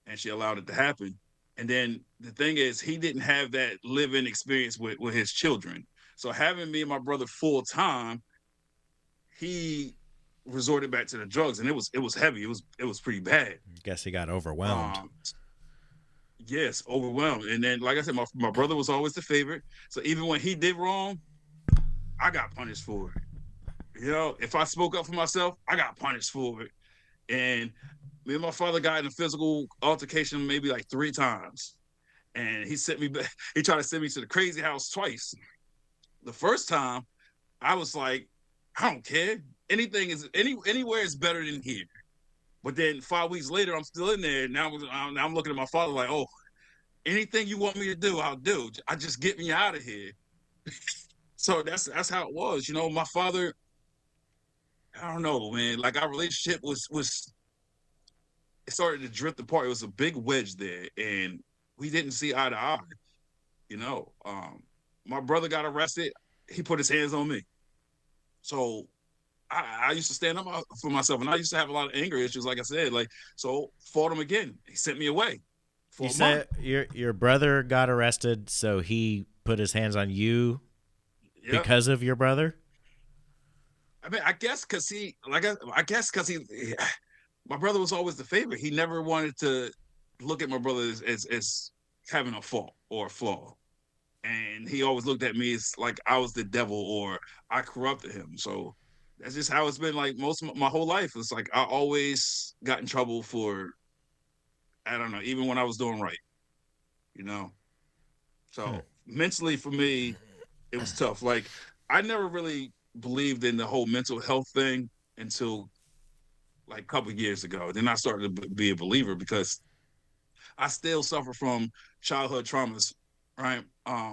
and she allowed it to happen. And then the thing is, he didn't have that live-in experience with his children. So having me and my brother full time, he resorted back to the drugs, and it was heavy. It was pretty bad. Guess he got overwhelmed. Um, yes, overwhelmed. And then, like I said, my brother was always the favorite. So even when he did wrong, I got punished for it. If I spoke up for myself, I got punished for it. And me and my father got in a physical altercation maybe like 3 times. And he sent me back. He tried to send me to the crazy house twice. The first time, I was like, I don't care. Anywhere is better than here. But then 5 weeks later, I'm still in there. Now I'm looking at my father like, oh, anything you want me to do, I'll do. I just get me out of here. So that's how it was. My father, I don't know, man. Like, our relationship was it started to drift apart. It was a big wedge there, and we didn't see eye to eye. You know, my brother got arrested. He put his hands on me. So I used to stand up for myself, and I used to have a lot of anger issues, like I said. Like, so fought him again. He sent me away for You a month. said your brother got arrested, so he put his hands on you Yeah, because of your brother? I mean, I guess because I guess because my brother was always the favorite. He never wanted to look at my brother as having a fault or a flaw, and he always looked at me as like I was the devil or I corrupted him. So that's just how it's been. Like most of my whole life, it's like I always got in trouble for, I don't know, even when I was doing right. You know, Hmm. so mentally for me, it was tough. Like, I never really believed in the whole mental health thing until like a couple of years ago. Then I started to be a believer because I still suffer from childhood traumas, right?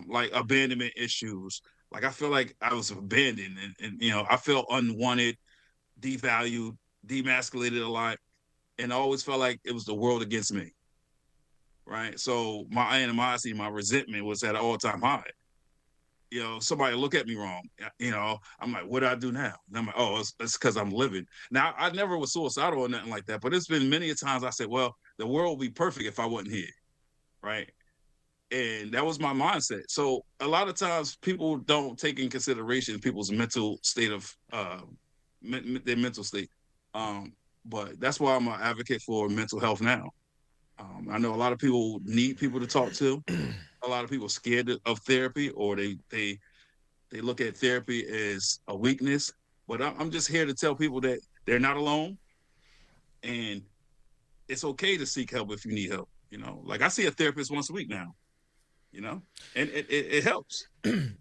Like abandonment issues. Like, I feel like I was abandoned, and I felt unwanted, devalued, demasculated a lot, and I always felt like it was the world against me, right? So my animosity, my resentment was at an all-time high. Somebody look at me wrong. I'm like, what do I do now? And I'm like, oh, it's because I'm living. Now, I never was suicidal or nothing like that, but it's been many a times I said, well, the world would be perfect if I wasn't here, right? And that was my mindset. So a lot of times people don't take in consideration people's mental state of their mental state. Um, but that's why I'm an advocate for mental health now. I know a lot of people need people to talk to. A lot of people scared of therapy, or they look at therapy as a weakness. But I'm just here to tell people that they're not alone, and it's okay to seek help if you need help. Like, I see a therapist once a week now. And it helps.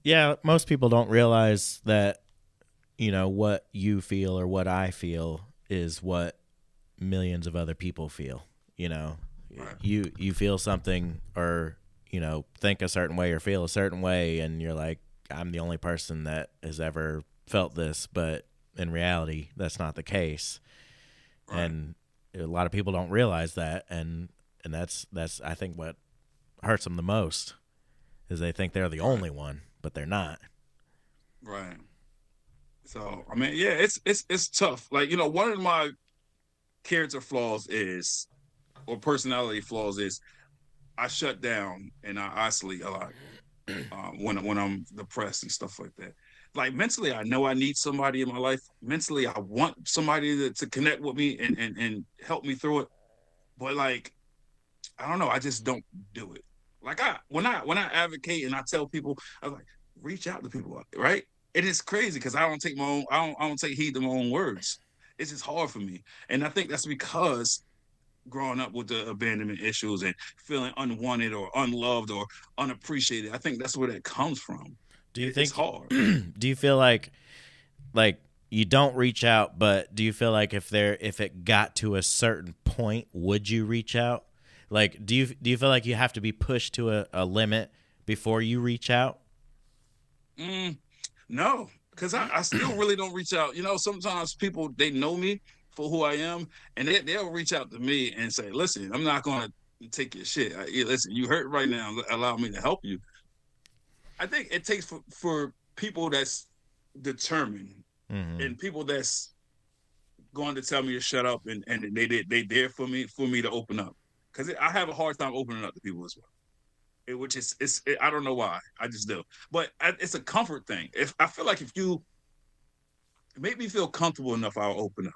Yeah, most people don't realize that, what you feel or what I feel is what millions of other people feel. You know, Right. you feel something or, think a certain way or feel a certain way, and you're like, I'm the only person that has ever felt this, but in reality, that's not the case. Right. And a lot of people don't realize that, and that's I think what hurts them the most is they think they're the Right. only one, but they're not. Right. So I mean, yeah, it's tough. Like, one of my character flaws is, or personality flaws is, I shut down and I isolate a lot, when I'm depressed and stuff like that. Like, mentally, I know I need somebody in my life. Mentally, I want somebody to connect with me and help me through it. But like, I don't know, I just don't do it. Like, when I advocate and I tell people, I was like, reach out to people, right? It is crazy because I don't take heed to my own words. It's just hard for me, and I think that's because growing up with the abandonment issues and feeling unwanted or unloved or unappreciated. I think that's where that comes from. Do you It's think? hard. Do you feel like you don't reach out, but do you feel like if it got to a certain point, would you reach out? Like, do you feel like you have to be pushed to a limit before you reach out? Mm, no, because I still really don't reach out. Sometimes people, they know me for who I am, and they'll reach out to me and say, "Listen, I'm not going to take your shit. Listen, you hurt right now. Allow me to help you." I think it takes for people that's determined Mm-hmm. and people that's going to tell me to shut up, and they there for me to open up, because I have a hard time opening up to people as well. Which is I don't know why, I just do, but it's a comfort thing. If I feel like if you make me feel comfortable enough, I'll open up.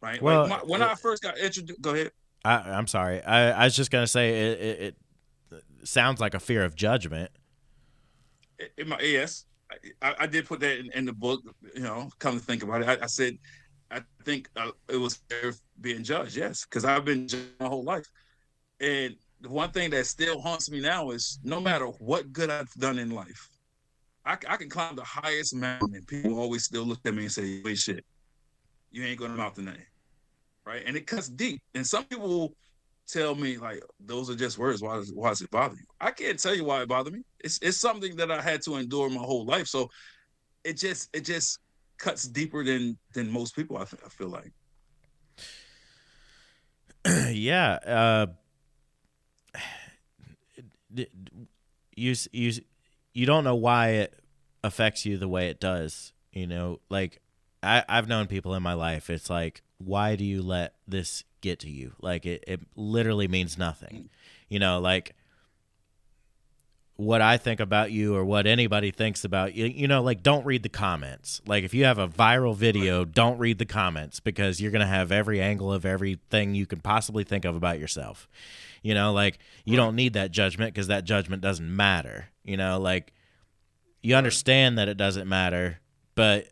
Right, like Well, when I first got introduced. Go ahead. I'm sorry. I was just gonna say it sounds like a fear of judgment. In my yes, I did put that in the book. Come to think about it, I said I think it was being judged. Yes, because I've been judged my whole life. And the one thing that still haunts me now is, no matter what good I've done in life, I can climb the highest mountain and people always still look at me and say, wait, shit, you ain't going to mount the name. Right. And it cuts deep. And some people tell me, like, those are just words. Why does it bother you? I can't tell you why it bothered me. It's something that I had to endure my whole life. So it just cuts deeper than most people, I feel like. Yeah. You you you don't know why it affects you the way it does. Like I've known people in my life. It's like, why do you let this get to you? Like it literally means nothing. Like what I think about you or what anybody thinks about you, like don't read the comments. Like if you have a viral Right. video, don't read the comments because you're going to have every angle of everything you can possibly think of about yourself. Like you Right. don't need that judgment because that judgment doesn't matter. Like you Right. understand that it doesn't matter, but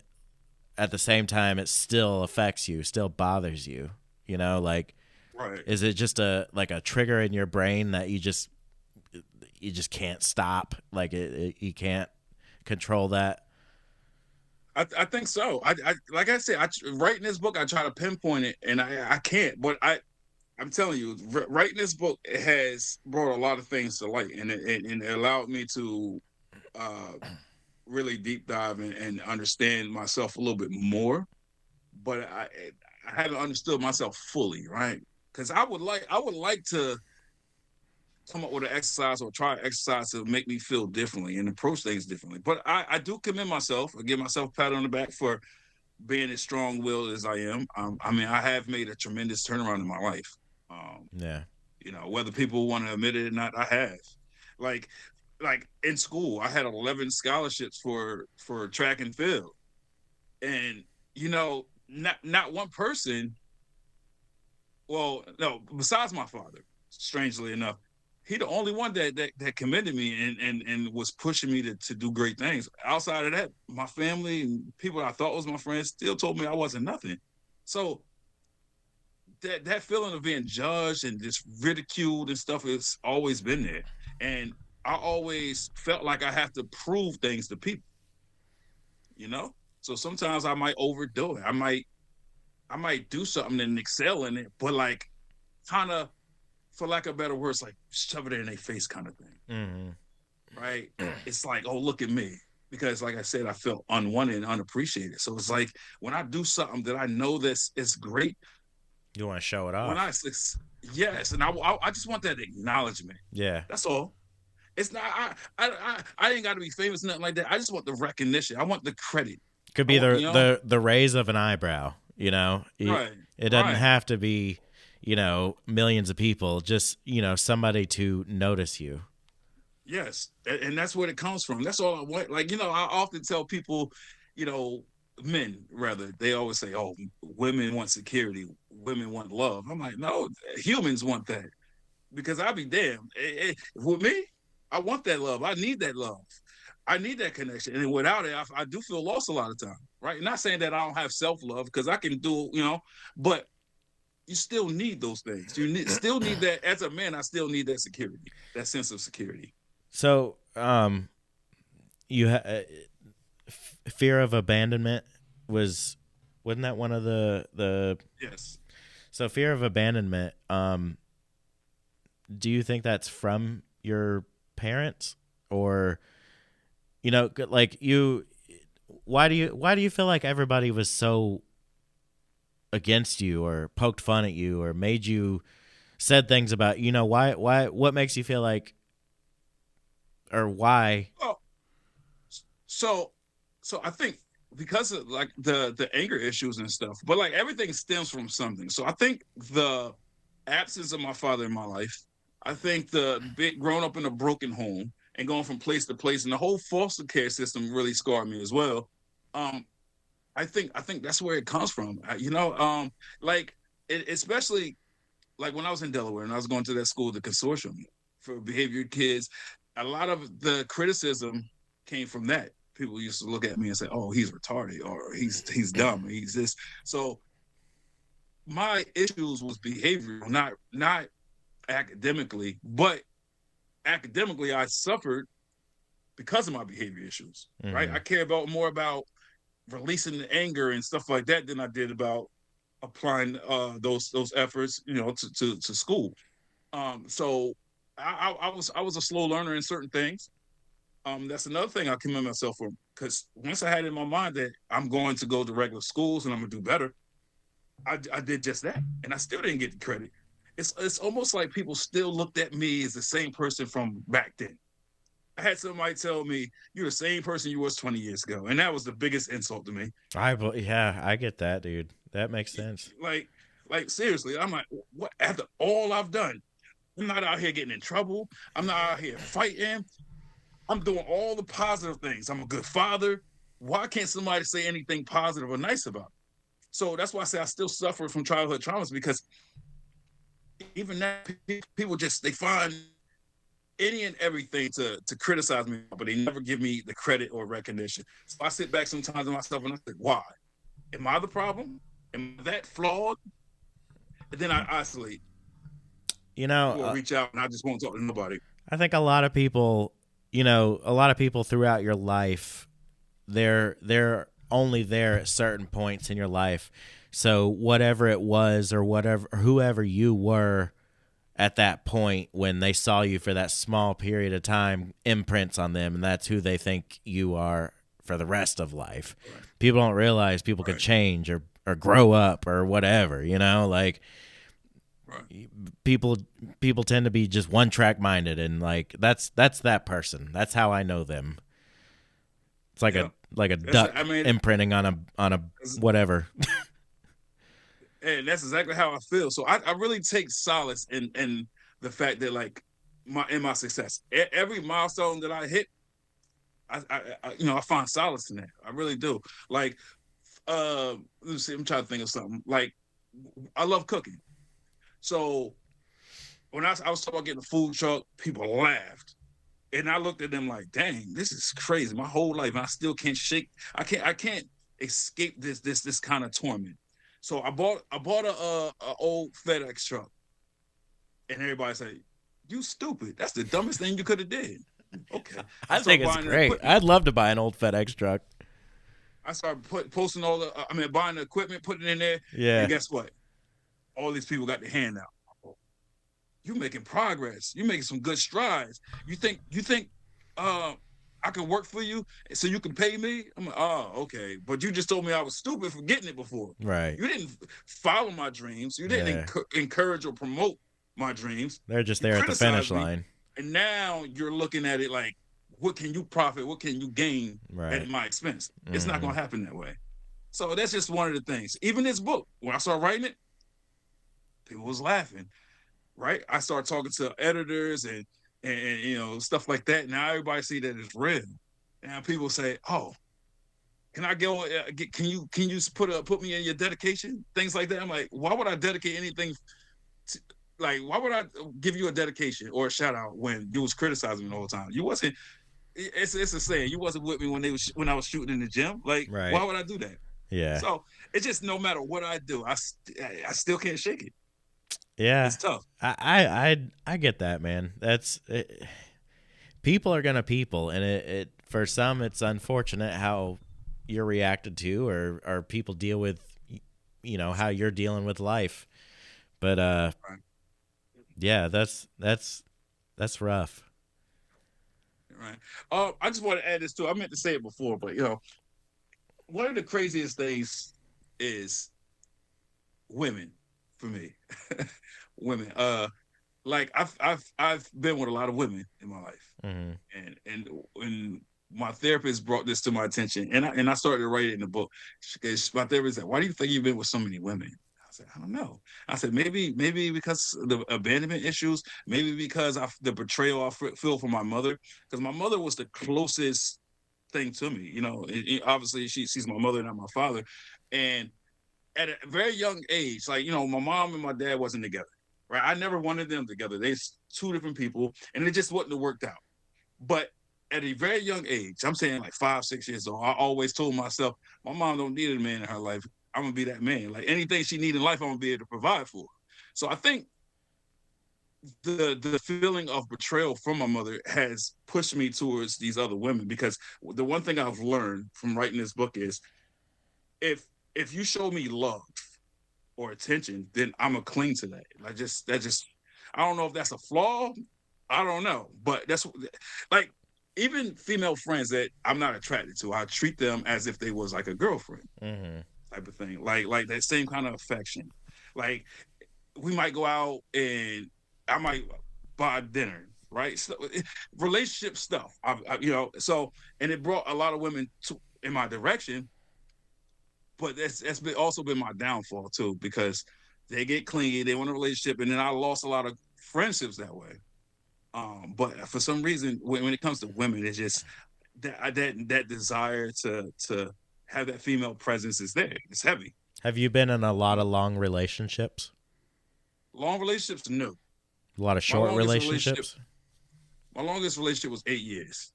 at the same time, it still affects you, still bothers you. Like Right. is it just a trigger in your brain that you just can't stop? Like you can't control that. I think so. I like I said, writing this book, I try to pinpoint it, and I can't. But I'm telling you, writing this book, it has brought a lot of things to light, and it allowed me to uh, really deep dive and understand myself a little bit more. But I haven't understood myself fully, right? Because I would like to come up with an exercise or try an exercise to make me feel differently and approach things differently. But I do commend myself. I give myself a pat on the back for being as strong willed as I am. I mean, I have made a tremendous turnaround in my life. Um, Yeah. whether people want to admit it or not, I have. Like, like in school, I had 11 scholarships for track and field, and not one person. Well, no, besides my father, strangely enough, he the only one that commended me and was pushing me to do great things. Outside of that, my family and people I thought was my friends still told me I wasn't nothing. So that feeling of being judged and just ridiculed and stuff has always been there. And I always felt like I have to prove things to people, you know? So sometimes I might overdo it. I might do something and excel in it, but like, kind of, for lack of better words, like shove it in their face kind of thing. Mm-hmm. Right? It's like, oh, look at me. Because like I said, I felt unwanted and unappreciated. So it's like, when I do something that I know this is great, You want to show it when off. yes, and I just want that acknowledgement. Yeah. That's all. It's not. I ain't got to be famous, nothing like that. I just want the recognition. I want the credit. Could I be want, the raise of an eyebrow. right, It doesn't right. have to be millions of people. Just somebody to notice you. Yes, and that's where it comes from. That's all I want. Like, I often tell people, you know, men rather, they always say, "Oh, women want security, women want love." I'm like, no, humans want that because I'll be damned. With me, I want that love. I need that love. I need that connection, and without it, I do feel lost a lot of time. Right? Not saying that I don't have self love because I can do, but you still need those things. Still need that as a man. I still need that security, that sense of security. So, you fear of abandonment wasn't that one of the Yes. so fear of abandonment? Do you think that's from your parents, or like you? Why do you feel like everybody was so against you, or poked fun at you, or made you said things about why what makes you feel like, or why? Oh, so so I think because of like the anger issues and stuff, but like everything stems from something. So I think the absence of my father in my life, I think the big growing up in a broken home and going from place to place, and the whole foster care system really scarred me as well. Um, I think that's where it comes from. Like especially like when I was in Delaware and I was going to that school, the consortium for behavior kids, a lot of the criticism came from that. People used to look at me and say, "Oh, he's retarded," or "He's dumb," or "He's this." So my issues was behavioral, not academically, but academically I suffered because of my behavior issues. Right? Mm-hmm. I care about more about releasing the anger and stuff like that than I did about applying those efforts, to school. So I was a slow learner in certain things. That's another thing I commend myself for because once I had in my mind that I'm going to go to regular schools and I'm gonna do better, I did just that, and I still didn't get the credit. It's almost like people still looked at me as the same person from back then. I had somebody tell me you're the same person you was 20 years ago, and that was the biggest insult to me. Yeah, I get that, dude. That makes sense. Like, like seriously, I'm like, what? After all I've done, I'm not out here getting in trouble. I'm not out here fighting. I'm doing all the positive things. I'm a good father. Why can't somebody say anything positive or nice about it? So that's why I say I still suffer from childhood traumas because even now people just they find any and everything to criticize me, but they never give me the credit or recognition. So I sit back sometimes to myself and I think, why? Am I the problem? Am I that flawed? And then I isolate You know, or reach out and I just won't talk to nobody. I think a lot of people throughout your life, they're only there at certain points in your life. So whatever it was, or whatever, whoever you were at that point when they saw you for that small period of time, imprints on them, and that's who they think you are for the rest of life. Right. People don't realize people could Right. change, or grow up, or whatever. Like Right. people tend to be just one track minded, and like that's that person. That's how I know them. It's like Yeah. a That's duck I mean, imprinting on a whatever. and that's exactly how I feel. So I really take solace in the fact that like my success. Every milestone that I hit, I find solace in that. I really do. Like let me see, I'm trying to think of something. Like I love cooking. So when I was talking about getting a food truck, people laughed. And I looked at them like, dang, this is crazy. My whole life, and I still can't shake. I can't escape this kind of torment. So I bought a old FedEx truck, and everybody said, "You stupid. That's the dumbest thing you could have did." Okay, I I think started it's buying the great. equipment. I'd love to buy an old FedEx truck. I started posting all buying the equipment, putting it in there, and Yeah, guess what? All these people got their hand out. You're making progress. You're making some good strides. You think uh I can work for you so you can pay me? I'm like, oh, okay. But you just told me I was stupid for getting it before. right. You didn't follow my dreams. You didn't Yeah, encourage or promote my dreams. they're just You there at the finish criticized me line. And now you're looking at it like, what can you profit? What can you gain at Right. my expense? It's not Mm-hmm. going to happen that way. So that's just one of the things. Even this book, when I started writing it, people was laughing, right? I started talking to editors and stuff like that. Now everybody see that it's real. And people say, "Oh, can I go? Can you put me in your dedication? Things like that." I'm like, why would I dedicate anything? To, like, why would I give you a dedication or a shout out when you was criticizing me the whole time? You wasn't. It's a saying. You wasn't with me when I was shooting in the gym. Like, why Right. would I do that? Yeah. So it's just no matter what I do, I still can't shake it. Yeah. It's tough. I get that, man. That's it, people are gonna people, and it for some it's unfortunate how you're reacted to, or people deal with, how you're dealing with life. But Right. yeah, that's rough. Right. I just want to add this too. I meant to say it before, but one of the craziest things is women for me. Women. Like I've been with a lot of women in my life, Hmm. and when my therapist brought this to my attention, and I started to write it in the book. My therapist said, "Why do you think you've been with so many women?" I said, "I don't know." I said, "Maybe because of the abandonment issues. Maybe because the betrayal I feel from my mother, because my mother was the closest thing to me. Obviously she's my mother, not my father, and." At a very young age, like my mom and my dad wasn't together, right? I never wanted them together. They're two different people, and it just wouldn't have worked out. But at a very young age, I'm saying like 5, 6 years old, I always told myself, my mom don't need a man in her life. I'm gonna be that man. Like anything she needs in life, I'm gonna be able to provide for her. So I think the feeling of betrayal from my mother has pushed me towards these other women because the one thing I've learned from writing this book is if if you show me love or attention, then I'm gonna cling to that. Like just that just I don't know if that's a flaw. I don't know, but that's like even female friends that I'm not attracted to, I treat them as if they was like a girlfriend Hmm. type of thing. Like that same kind of affection. Like we might go out and I might buy dinner, right? So, relationship stuff. So and it brought a lot of women in my direction, but that's also been my downfall too because they get clingy, they want a relationship, and then I lost a lot of friendships that way. But for some reason, when it comes to women, it's just that desire to have that female presence is there. It's heavy. Have you been in a lot of long relationships? Long relationships, no. A lot of My short longest relationship, relationships? my longest relationship was 8 years,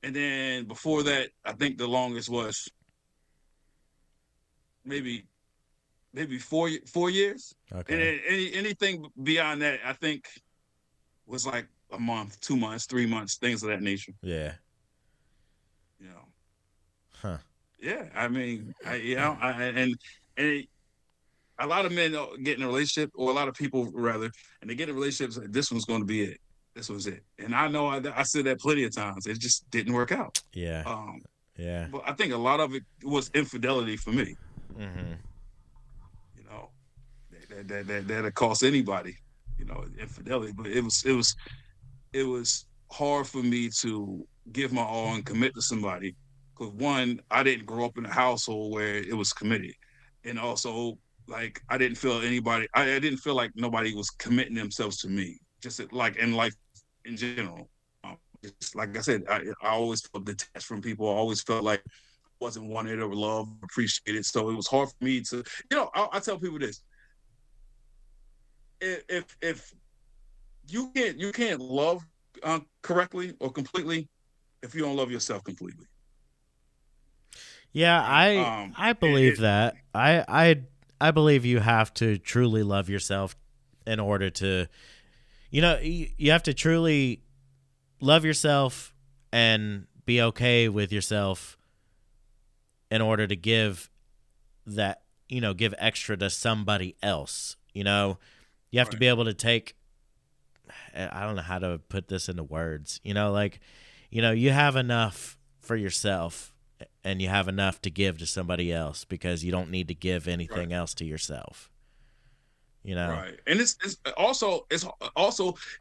and then before that, I think the longest was maybe maybe 4 years, and Okay. then anything beyond that, I think was like a month, 2 months, 3 months, things of that nature. Yeah. You know, Huh. yeah. I mean, and it, a lot of men get in a relationship, or a lot of people rather, and they get in relationships. Like, this one's going to be it. This was it. And I know I said that plenty of times. It just didn't work out. Yeah. Um, Yeah. but I think a lot of it was infidelity for me. Hmm. You know, that cost anybody. Infidelity. But it was hard for me to give my all and commit to somebody because one, I didn't grow up in a household where it was committed, and also like I didn't feel like nobody was committing themselves to me, just like in life in general. Just like I said, I always felt detached from people. I always felt like I wasn't wanted or loved, appreciated. So it was hard for me to, I tell people this: if you can't love correctly or completely if you don't love yourself completely. Yeah, Right. I believe that. I believe you have to truly love yourself in order to, you have to truly love yourself and be okay with yourself in order to give that, give extra to somebody else. You have to Right. be able to take, I don't know how to put this into words. Like, you have enough for yourself and you have enough to give to somebody else because you don't need to give Right. anything else to yourself. you know. Right. And it's also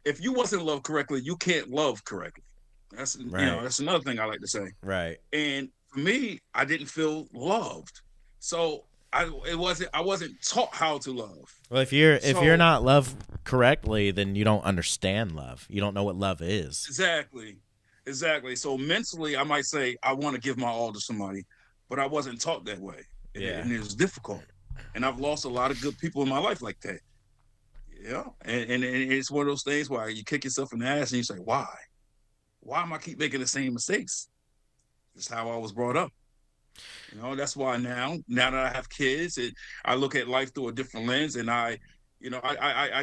if you wasn't loved correctly, you can't love correctly. That's Right. that's another thing I like to say. Right. And for me, I didn't feel loved. So I wasn't taught how to love. Well, if you're So not loved correctly, then you don't understand love. You don't know what love is. exactly. Exactly. So mentally I might say I want to give my all to somebody, but I wasn't taught that way. Yeah. And it was difficult. And I've lost a lot of good people in my life like that. Yeah. And it's one of those things where you kick yourself in the ass and you say, why? Why am I keep making the same mistakes? It's how I was brought up. That's why now that I have kids, I look at life through a different lens, and I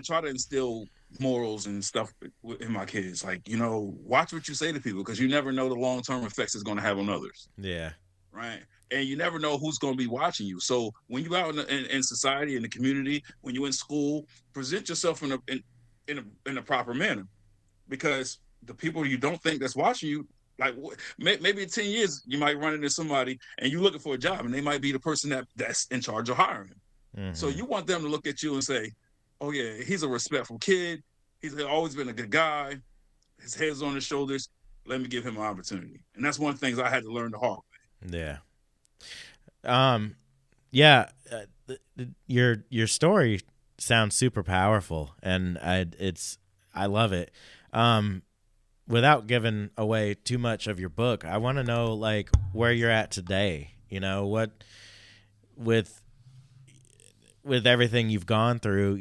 try to instill morals and stuff in my kids. Like, watch what you say to people because you never know the long term effects it's going to have on others, Yeah. right? And you never know who's going to be watching you. So when you're out in society, in the community, when you're in school, present yourself in a proper manner because the people you don't think that's watching you, like maybe in 10 years you might run into somebody and you're looking for a job and they might be the person that's in charge of hiring. So Mm-hmm. you want them to look at you and say, oh yeah, he's a respectful kid, he's always been a good guy, his head's on his shoulders, let me give him an opportunity. And that's one of the things I had to learn the hard way. Yeah. Um. Yeah. Your story sounds super powerful, and I love it. Um. Without giving away too much of your book, I want to know like where you're at today. What with everything you've gone through.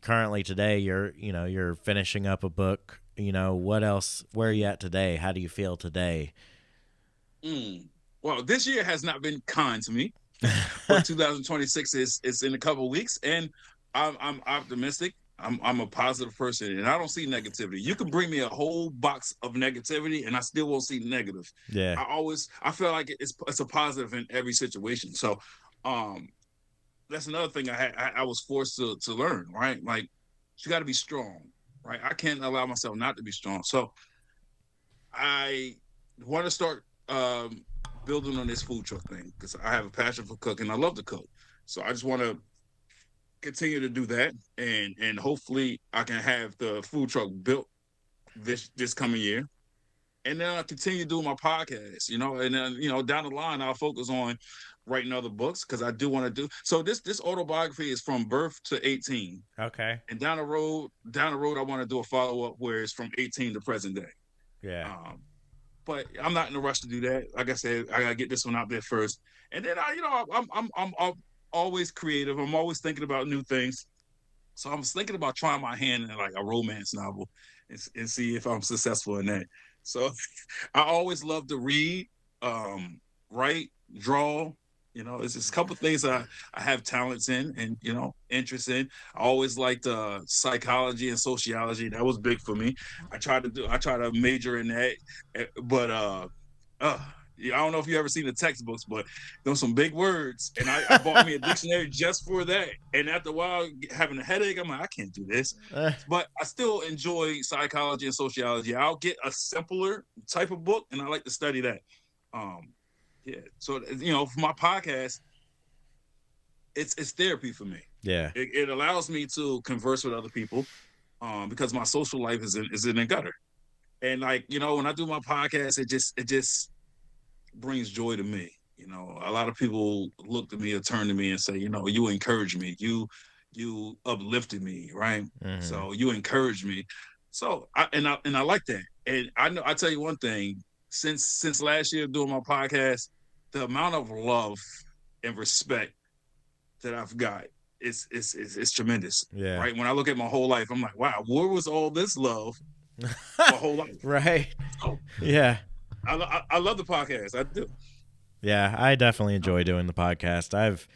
Currently today you're finishing up a book. What else? Where are you at today? How do you feel today? Mm. Well, this year has not been kind to me, but 2026 is in a couple of weeks, and I'm optimistic. I'm a positive person, and I don't see negativity. You can bring me a whole box of negativity, and I still won't see negative. Yeah. I feel like it's a positive in every situation. So, um, that's another thing I was forced to learn. Right, like you got to be strong. Right, I can't allow myself not to be strong. So I want to start building on this food truck thing because I have a passion for cooking. I love to cook, so I just want to continue to do that, and hopefully I can have the food truck built this coming year, and then I'll continue doing my podcast. And then down the line I'll focus on writing other books because I do want to do so. This autobiography is from birth to 18, Okay. and down the road I want to do a follow up where it's from 18 to present day. Yeah. But I'm not in a rush to do that. Like I said, I gotta get this one out there first, and then I'm always creative. I'm always thinking about new things. So I was thinking about trying my hand in like a romance novel and see if I'm successful in that. So I always love to read, write, draw. It's just a couple of things I have talents in and interest in. I always liked psychology and sociology. That was big for me. I try to major in that, but uh yeah, I don't know if you ever seen the textbooks, but there's some big words, and I bought me a dictionary just for that. And after a while, having a headache, I'm like, I can't do this. Uh, But I still enjoy psychology and sociology. I'll get a simpler type of book, and I like to study that. Um, yeah. So for my podcast, it's therapy for me. yeah. It allows me to converse with other people, because my social life is in the gutter. And like when I do my podcast, it just brings joy to me. A lot of people look to me or turn to me and say, you encourage me, you uplifted me, right? Mm-hmm. So you encourage me. So I like that. And I tell you one thing, since last year doing my podcast, the amount of love and respect that I've got is tremendous. Yeah. Right. When I look at my whole life, I'm like, wow, where was all this love my whole life? Right. So Yeah. I love the podcast. I do. Yeah. I definitely enjoy doing the podcast.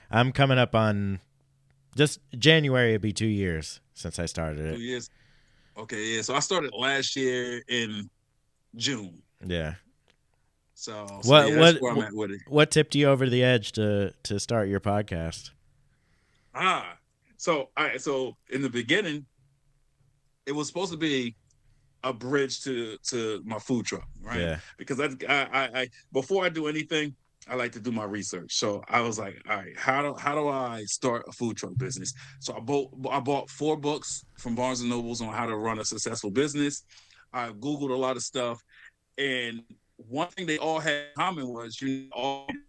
I'm coming up on just January. It'd be 2 years since I started 2 it. years. Okay, yeah. So I started last year in June. Yeah. So What yeah, that's what where I'm at with it. what tipped you over the edge to start your podcast? Ah, so in the beginning, it was supposed to be a bridge to my food truck, right? Yeah. Because I before I do anything, I like to do my research. So I was like, all right, how do I start a food truck business? So I bought 4 books from Barnes and Nobles on how to run a successful business. I Googled a lot of stuff, and one thing they all had in common was you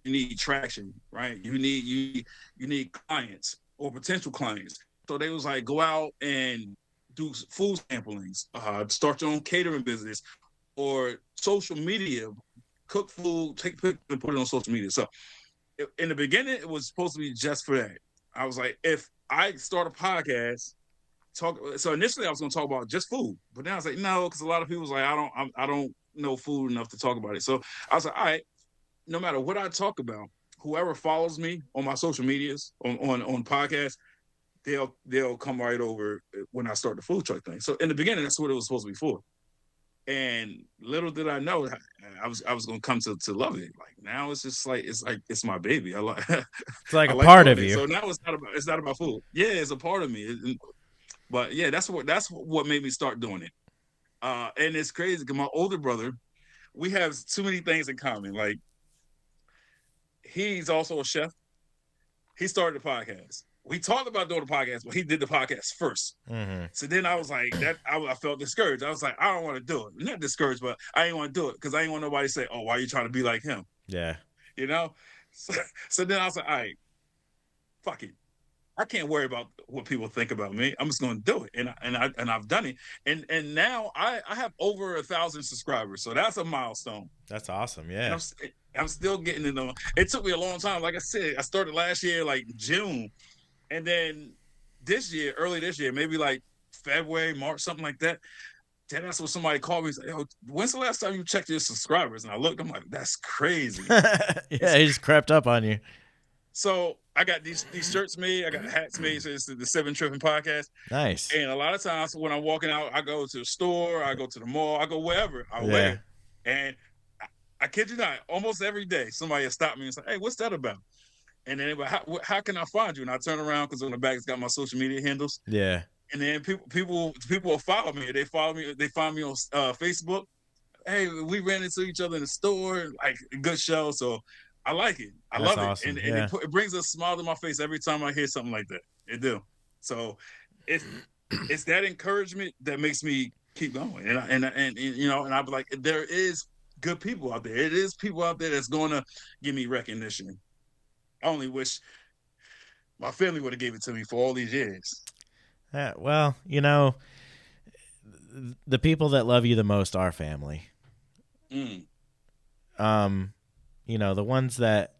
need traction, right? You need clients or potential clients. So they was like, go out and do food samplings, start your own catering business, or social media, cook food, take pictures and put it on social media. So in the beginning, it was supposed to be just for that. I was like, if I start a podcast, talk. So initially, I was going to talk about just food, but then I was like, no, because a lot of people was like, I don't know food enough to talk about it. So I was like, all right, no matter what I talk about, whoever follows me on my social medias on podcasts, they'll come right over when I start the food truck thing. So in the beginning, that's what it was supposed to be for. And little did I know, I was gonna come to love it. Like now, it's like it's my baby. It's like I a like part doing of it. you. So now it's not about food. Yeah, it's a part of me. But yeah, that's what made me start doing it. And it's crazy because my older brother, we have too many things in common. Like he's also a chef. He started the podcast. We talked about doing the podcast, but he did the podcast first. Mm-hmm. So then I was like, I felt discouraged. I was like, I don't want to do it. Not discouraged, but I didn't want to do it because I didn't want nobody to say, oh, why are you trying to be like him? Yeah. You know? So then I was like, all right, fuck it. I can't worry about what people think about me. I'm just going to do it, and I've done it, and now I have over 1,000 subscribers, so that's a milestone. That's awesome. And Yeah. I'm still getting it on. It took me a long time. Like I said, I started last year, like June, and then early this year, maybe like February, March, something like that. Then that's when somebody called me and said, "Yo, when's the last time you checked your subscribers?" And I looked, I'm like, "That's crazy." Yeah, he just crept up on you. So I got these shirts made, I got hats made. So it's the Seven Tripping Podcast. Nice. And a lot of times when I'm walking out, I go to the store, I go to the mall, I go wherever, I wear Yeah. it. And I kid you not, almost every day somebody will stop me and say, "Hey, what's that about?" And then anybody, how can I find you? And I turn around because on the back it's got my social media handles. Yeah. And then people will follow me. They follow me. They find me on Facebook. Hey, we ran into each other in the store. Like a good show. So I like it. I That's love it, awesome. and Yeah. it brings a smile to my face every time I hear something like that. It do. So it's that encouragement that makes me keep going. And I'm like, there is good people out there. It is people out there that's going to give me recognition. I only wish my family would have gave it to me for all these years. Well, the people that love you the most are family. Mm. The ones that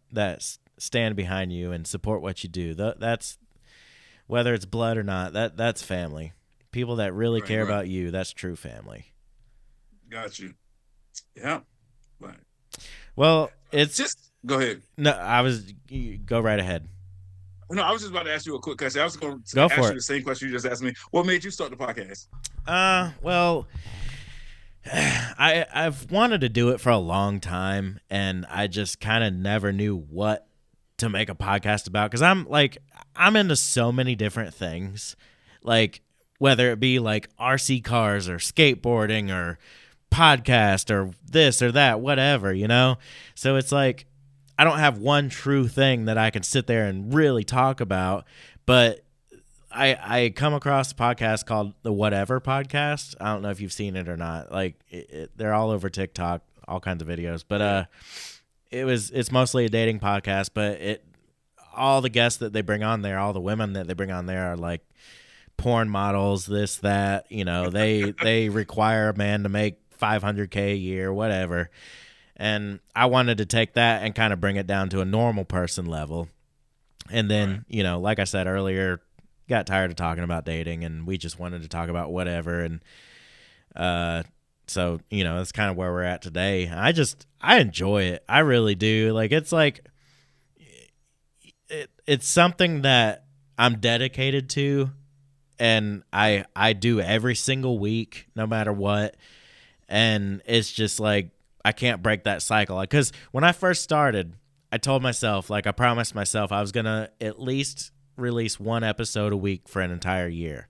stand behind you and support what you do. That's whether it's blood or not. That's family. People that really care Right. about you. That's true family. Got you. Yeah. Right. Well, it's Just go ahead. go right ahead. No, I was just about to ask you a quick question. I was going to Go ask for you it. the same question you just asked me. What made you start the podcast? Well, I've wanted to do it for a long time, and I just kind of never knew what to make a podcast about because I'm into so many different things, like whether it be like RC cars or skateboarding or podcast or this or that, whatever. So it's like I don't have one true thing that I can sit there and really talk about, but I come across a podcast called the Whatever Podcast. I don't know if you've seen it or not. Like they're all over TikTok, all kinds of videos. But it's mostly a dating podcast. But all the guests that they bring on there, all the women that they bring on there are like porn models, this that. They require a man to make $500K a year, whatever. And I wanted to take that and kind of bring it down to a normal person level. And then, Right. like I said earlier, got tired of talking about dating and we just wanted to talk about whatever. And so, that's kind of where we're at today. I enjoy it. I really do. It's something that I'm dedicated to and I do every single week, no matter what. And it's just like, I can't break that cycle. Because when I first started, I told myself, I promised myself I was going to at least release one episode a week for an entire year.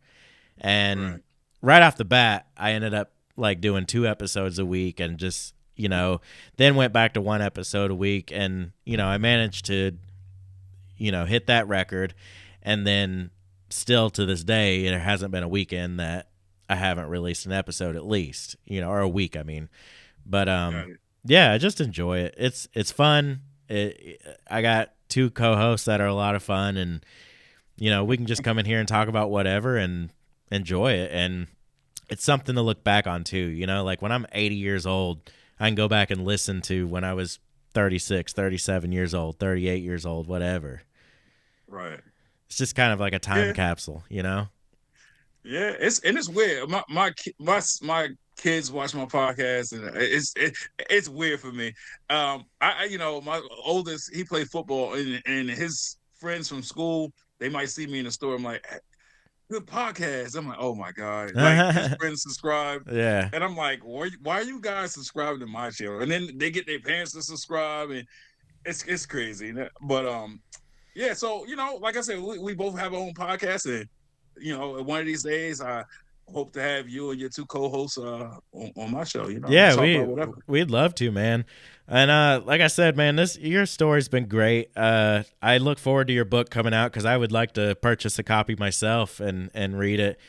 And right off the bat, I ended up doing 2 episodes a week and just then went back to one episode a week, and I managed to hit that record, and then still to this day there hasn't been a weekend that I haven't released an episode, at least, or a week, I mean. But yeah, I just enjoy it. It's fun. I got two co-hosts that are a lot of fun, and we can just come in here and talk about whatever and enjoy it. And it's something to look back on too. Like when I'm 80 years old, I can go back and listen to when I was 36, 37 years old, 38 years old, whatever. Right. It's just kind of like a time capsule, Yeah, it's weird. My kids watch my podcast, and it's weird for me. My oldest, he played football, and his friends from school, they might see me in the store. I'm like, good podcast. I'm like, oh my god, like his friends subscribe, yeah, and I'm like, why are you guys subscribing to my channel? And then they get their parents to subscribe, and it's crazy. But yeah. So like I said, we both have our own podcast, and one of these days I hope to have you and your two co-hosts on my show. Yeah, talk about whatever. we'd love to, man. And like I said, man, your story's been great. I look forward to your book coming out because I would like to purchase a copy myself and read it.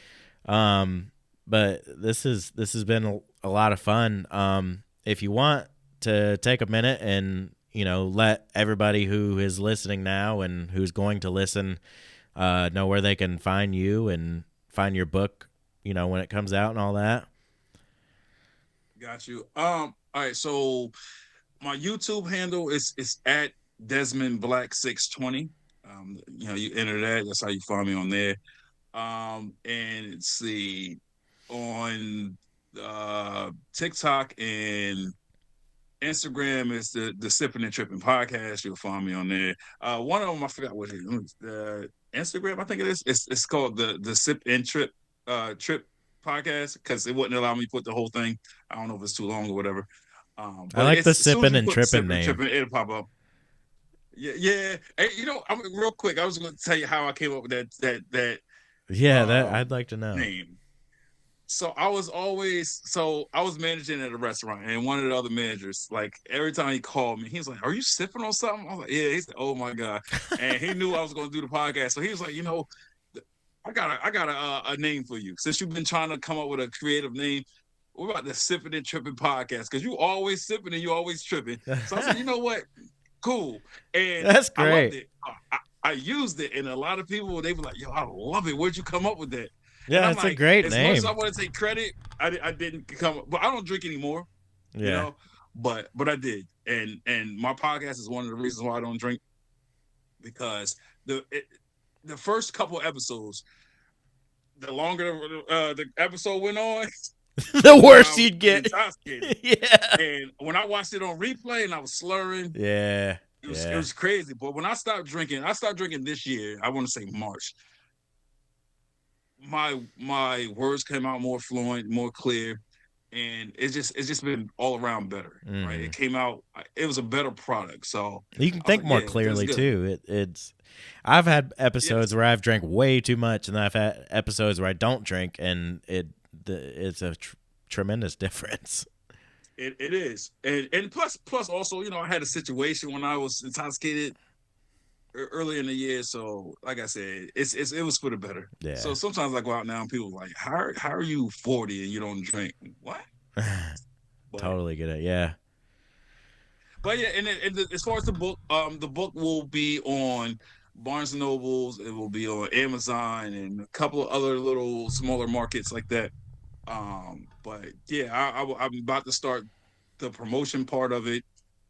But this has been a lot of fun. If you want to take a minute and let everybody who is listening now and who's going to listen know where they can find you and find your book, when it comes out and all that. Got you. All right. So my YouTube handle is at Desmond Black 620. You enter that. That's how you find me on there. And let's see, on TikTok and Instagram is the Sipping and Tripping podcast. You'll find me on there. One of them, I forgot what it is. Instagram, I think it is. It's called the Sip and Trip podcast because it wouldn't allow me to put the whole thing. I don't know if it's too long or whatever. I like the Sipping and Tripping name. It'll pop up. Yeah. Hey, I'm real quick. I was going to tell you how I came up with that. Yeah, that I'd like to know. Name. So I was managing at a restaurant, and one of the other managers, like every time he called me, he was like, "Are you sipping on something?" I was like, "Yeah." He said, "Oh my god," and he knew I was going to do the podcast, so he was like, I got a name for you. Since you've been trying to come up with a creative name, we're about the Sipping and Tripping podcast because you always sipping and you always tripping. So I said, you know what? Cool. And that's great. I loved it. I used it, and a lot of people, they were like, "Yo, I love it. Where'd you come up with that?" Yeah, it's like, a great name. As much as I want to take credit, I didn't come up, but I don't drink anymore. Yeah. But I did, and my podcast is one of the reasons why I don't drink, because the first couple episodes, the longer the episode went on, the worse you'd get. Yeah. And when I watched it on replay and I was slurring, it was crazy. But when I stopped drinking this year. I want to say March. My words came out more fluent, more clear, and it's just been all around better. Right? It came out. It was a better product. So you can think more clearly too. I've had episodes where I've drank way too much, and I've had episodes where I don't drink, and it's a tremendous difference. It is, and plus also, I had a situation when I was intoxicated earlier in the year. So, like I said, it was for the better. Yeah. So sometimes I go out now and people are like, how are you 40 and you don't drink? What? Totally get it. Yeah. But yeah, and as far as the book will be on Barnes and Nobles. It will be on Amazon and a couple of other little smaller markets like that. But yeah, I'm about to start the promotion part of it,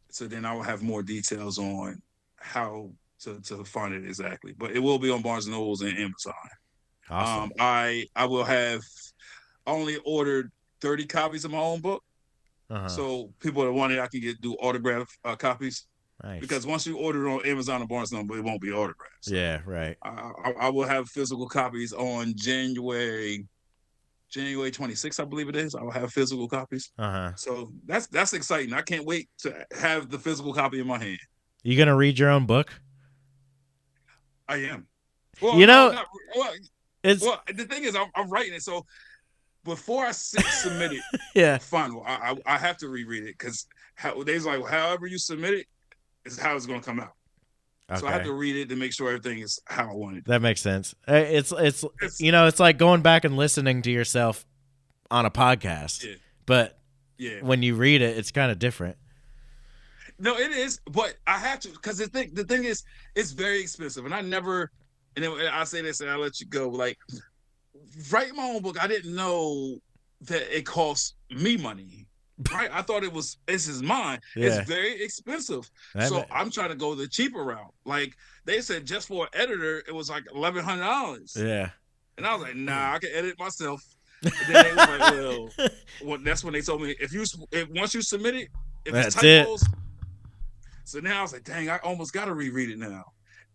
so then I will have more details on how to find it exactly. But it will be on Barnes and Nobles and Amazon. Awesome. I will have only ordered 30 copies of my own book. So people that want it, I can do autograph copies. Nice. Because once you order it on Amazon or Barnes & Noble, it won't be autographed. So yeah, right. I will have physical copies on January 26th, I believe it is. I will have physical copies. So that's exciting. I can't wait to have the physical copy in my hand. You gonna read your own book? I am. Well, the thing is, I'm writing it. So before I submit it, Yeah. final, I have to reread it because they's like, however you submit it is how it's going to come out. Okay. So I have to read it to make sure everything is how I want it. That makes sense. It's it's like going back and listening to yourself on a podcast. Yeah. But Yeah. when you read it, it's kind of different. No, it is, but I have to because the thing is, it's very expensive, and I never. And then I say this, and I let you go. Like, writing my own book, I didn't know that it costs me money. Right? I thought this is mine. Yeah. It's very expensive. So I'm trying to go the cheaper route. Like they said, just for an editor, it was like $1,100. Yeah. And I was like, nah, I can edit myself. And then they was like, well, that's when they told me if once you submit it, if that's it's typos. it. So now I was like, dang, I almost got to reread it now.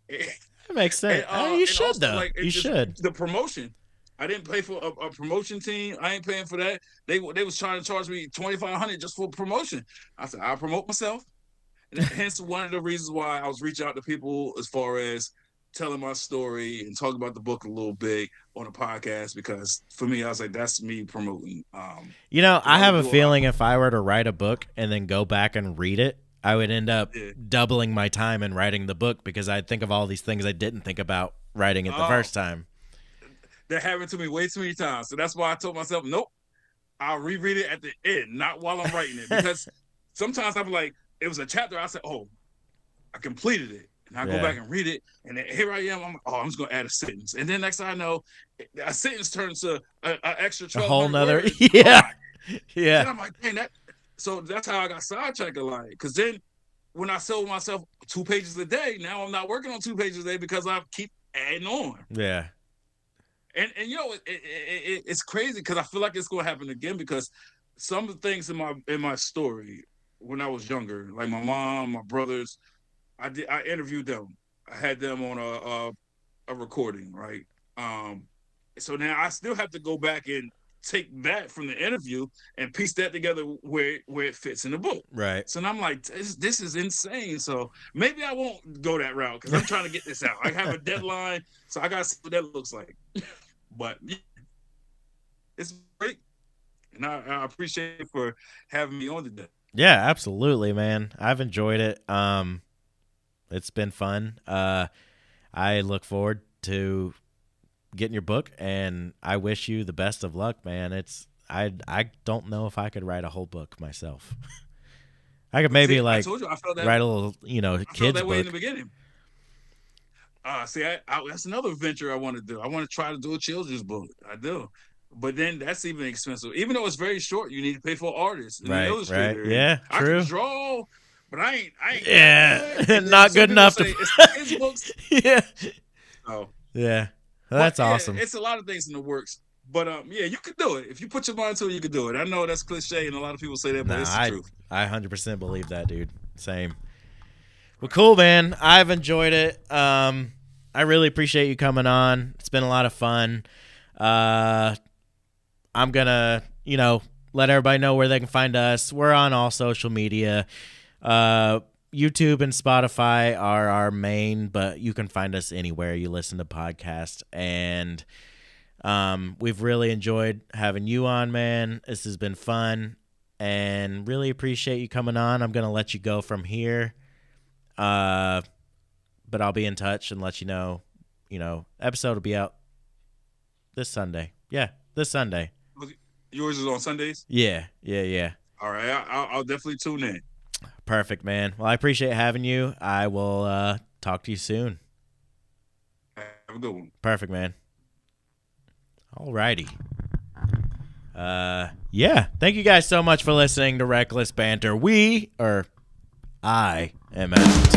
That makes sense. You should also, though. Like, you should. The promotion. I didn't pay for a promotion team. I ain't paying for that. They was trying to charge me $2,500 just for promotion. I said I'll promote myself. And hence one of the reasons why I was reaching out to people as far as telling my story and talking about the book a little bit on a podcast, because for me I was like, that's me promoting. I have a feeling if I were to write a book and then go back and read it, I would end up doubling my time in writing the book because I'd think of all these things I didn't think about writing it the first time. That happened to me way too many times. So that's why I told myself, nope, I'll reread it at the end, not while I'm writing it. Because sometimes I'm like, it was a chapter, I said, oh, I completed it. And I go back and read it, and then here I am. I'm like, oh, I'm just going to add a sentence. And then next thing I know, a sentence turns to an extra 12 a whole nother words. Yeah. Yeah. And I'm like, dang, so that's how I got sidetracked a lot. Because then when I sold myself 2 pages a day, now I'm not working on 2 pages a day because I keep adding on. Yeah. And it's crazy because I feel like it's going to happen again, because some of the things in my story when I was younger, like my mom, my brothers, I interviewed them. I had them on a recording, right? So now I still have to go back and take that from the interview and piece that together where it fits in the book. Right. So I'm like, this is insane. So maybe I won't go that route because I'm trying to get this out. I have a deadline, so I got to see what that looks like. But it's great. And I appreciate you for having me on today. Yeah, absolutely, man. I've enjoyed it. It's been fun. I look forward to getting your book, and I wish you the best of luck, man. I don't know if I could write a whole book myself. I could maybe write a little, kids book. Way in the beginning. That's another venture I want to do. I want to try to do a children's book. I do. But then that's even expensive. Even though it's very short, you need to pay for artists and an illustrator. Right. Yeah, true. I can draw, but I ain't. Yeah, not good enough to. It's kids books. Yeah. So. Yeah, that's awesome. It's a lot of things in the works. But you can do it. If you put your mind to it, you can do it. I know that's cliche, and a lot of people say that, but it's the truth. I 100% believe that, dude. Same. Well, cool, man. I've enjoyed it. I really appreciate you coming on. It's been a lot of fun. I'm going to, let everybody know where they can find us. We're on all social media. YouTube and Spotify are our main, but you can find us anywhere you listen to podcasts. And we've really enjoyed having you on, man. This has been fun, and really appreciate you coming on. I'm going to let you go from here. But I'll be in touch and let you know, episode will be out this Sunday. Yeah, this Sunday. Yours is on Sundays? Yeah. All right, I'll definitely tune in. Perfect, man. Well, I appreciate having you. I will talk to you soon. Have a good one. Perfect, man. All righty. Yeah. Thank you guys so much for listening to Reckless Banter. I am out.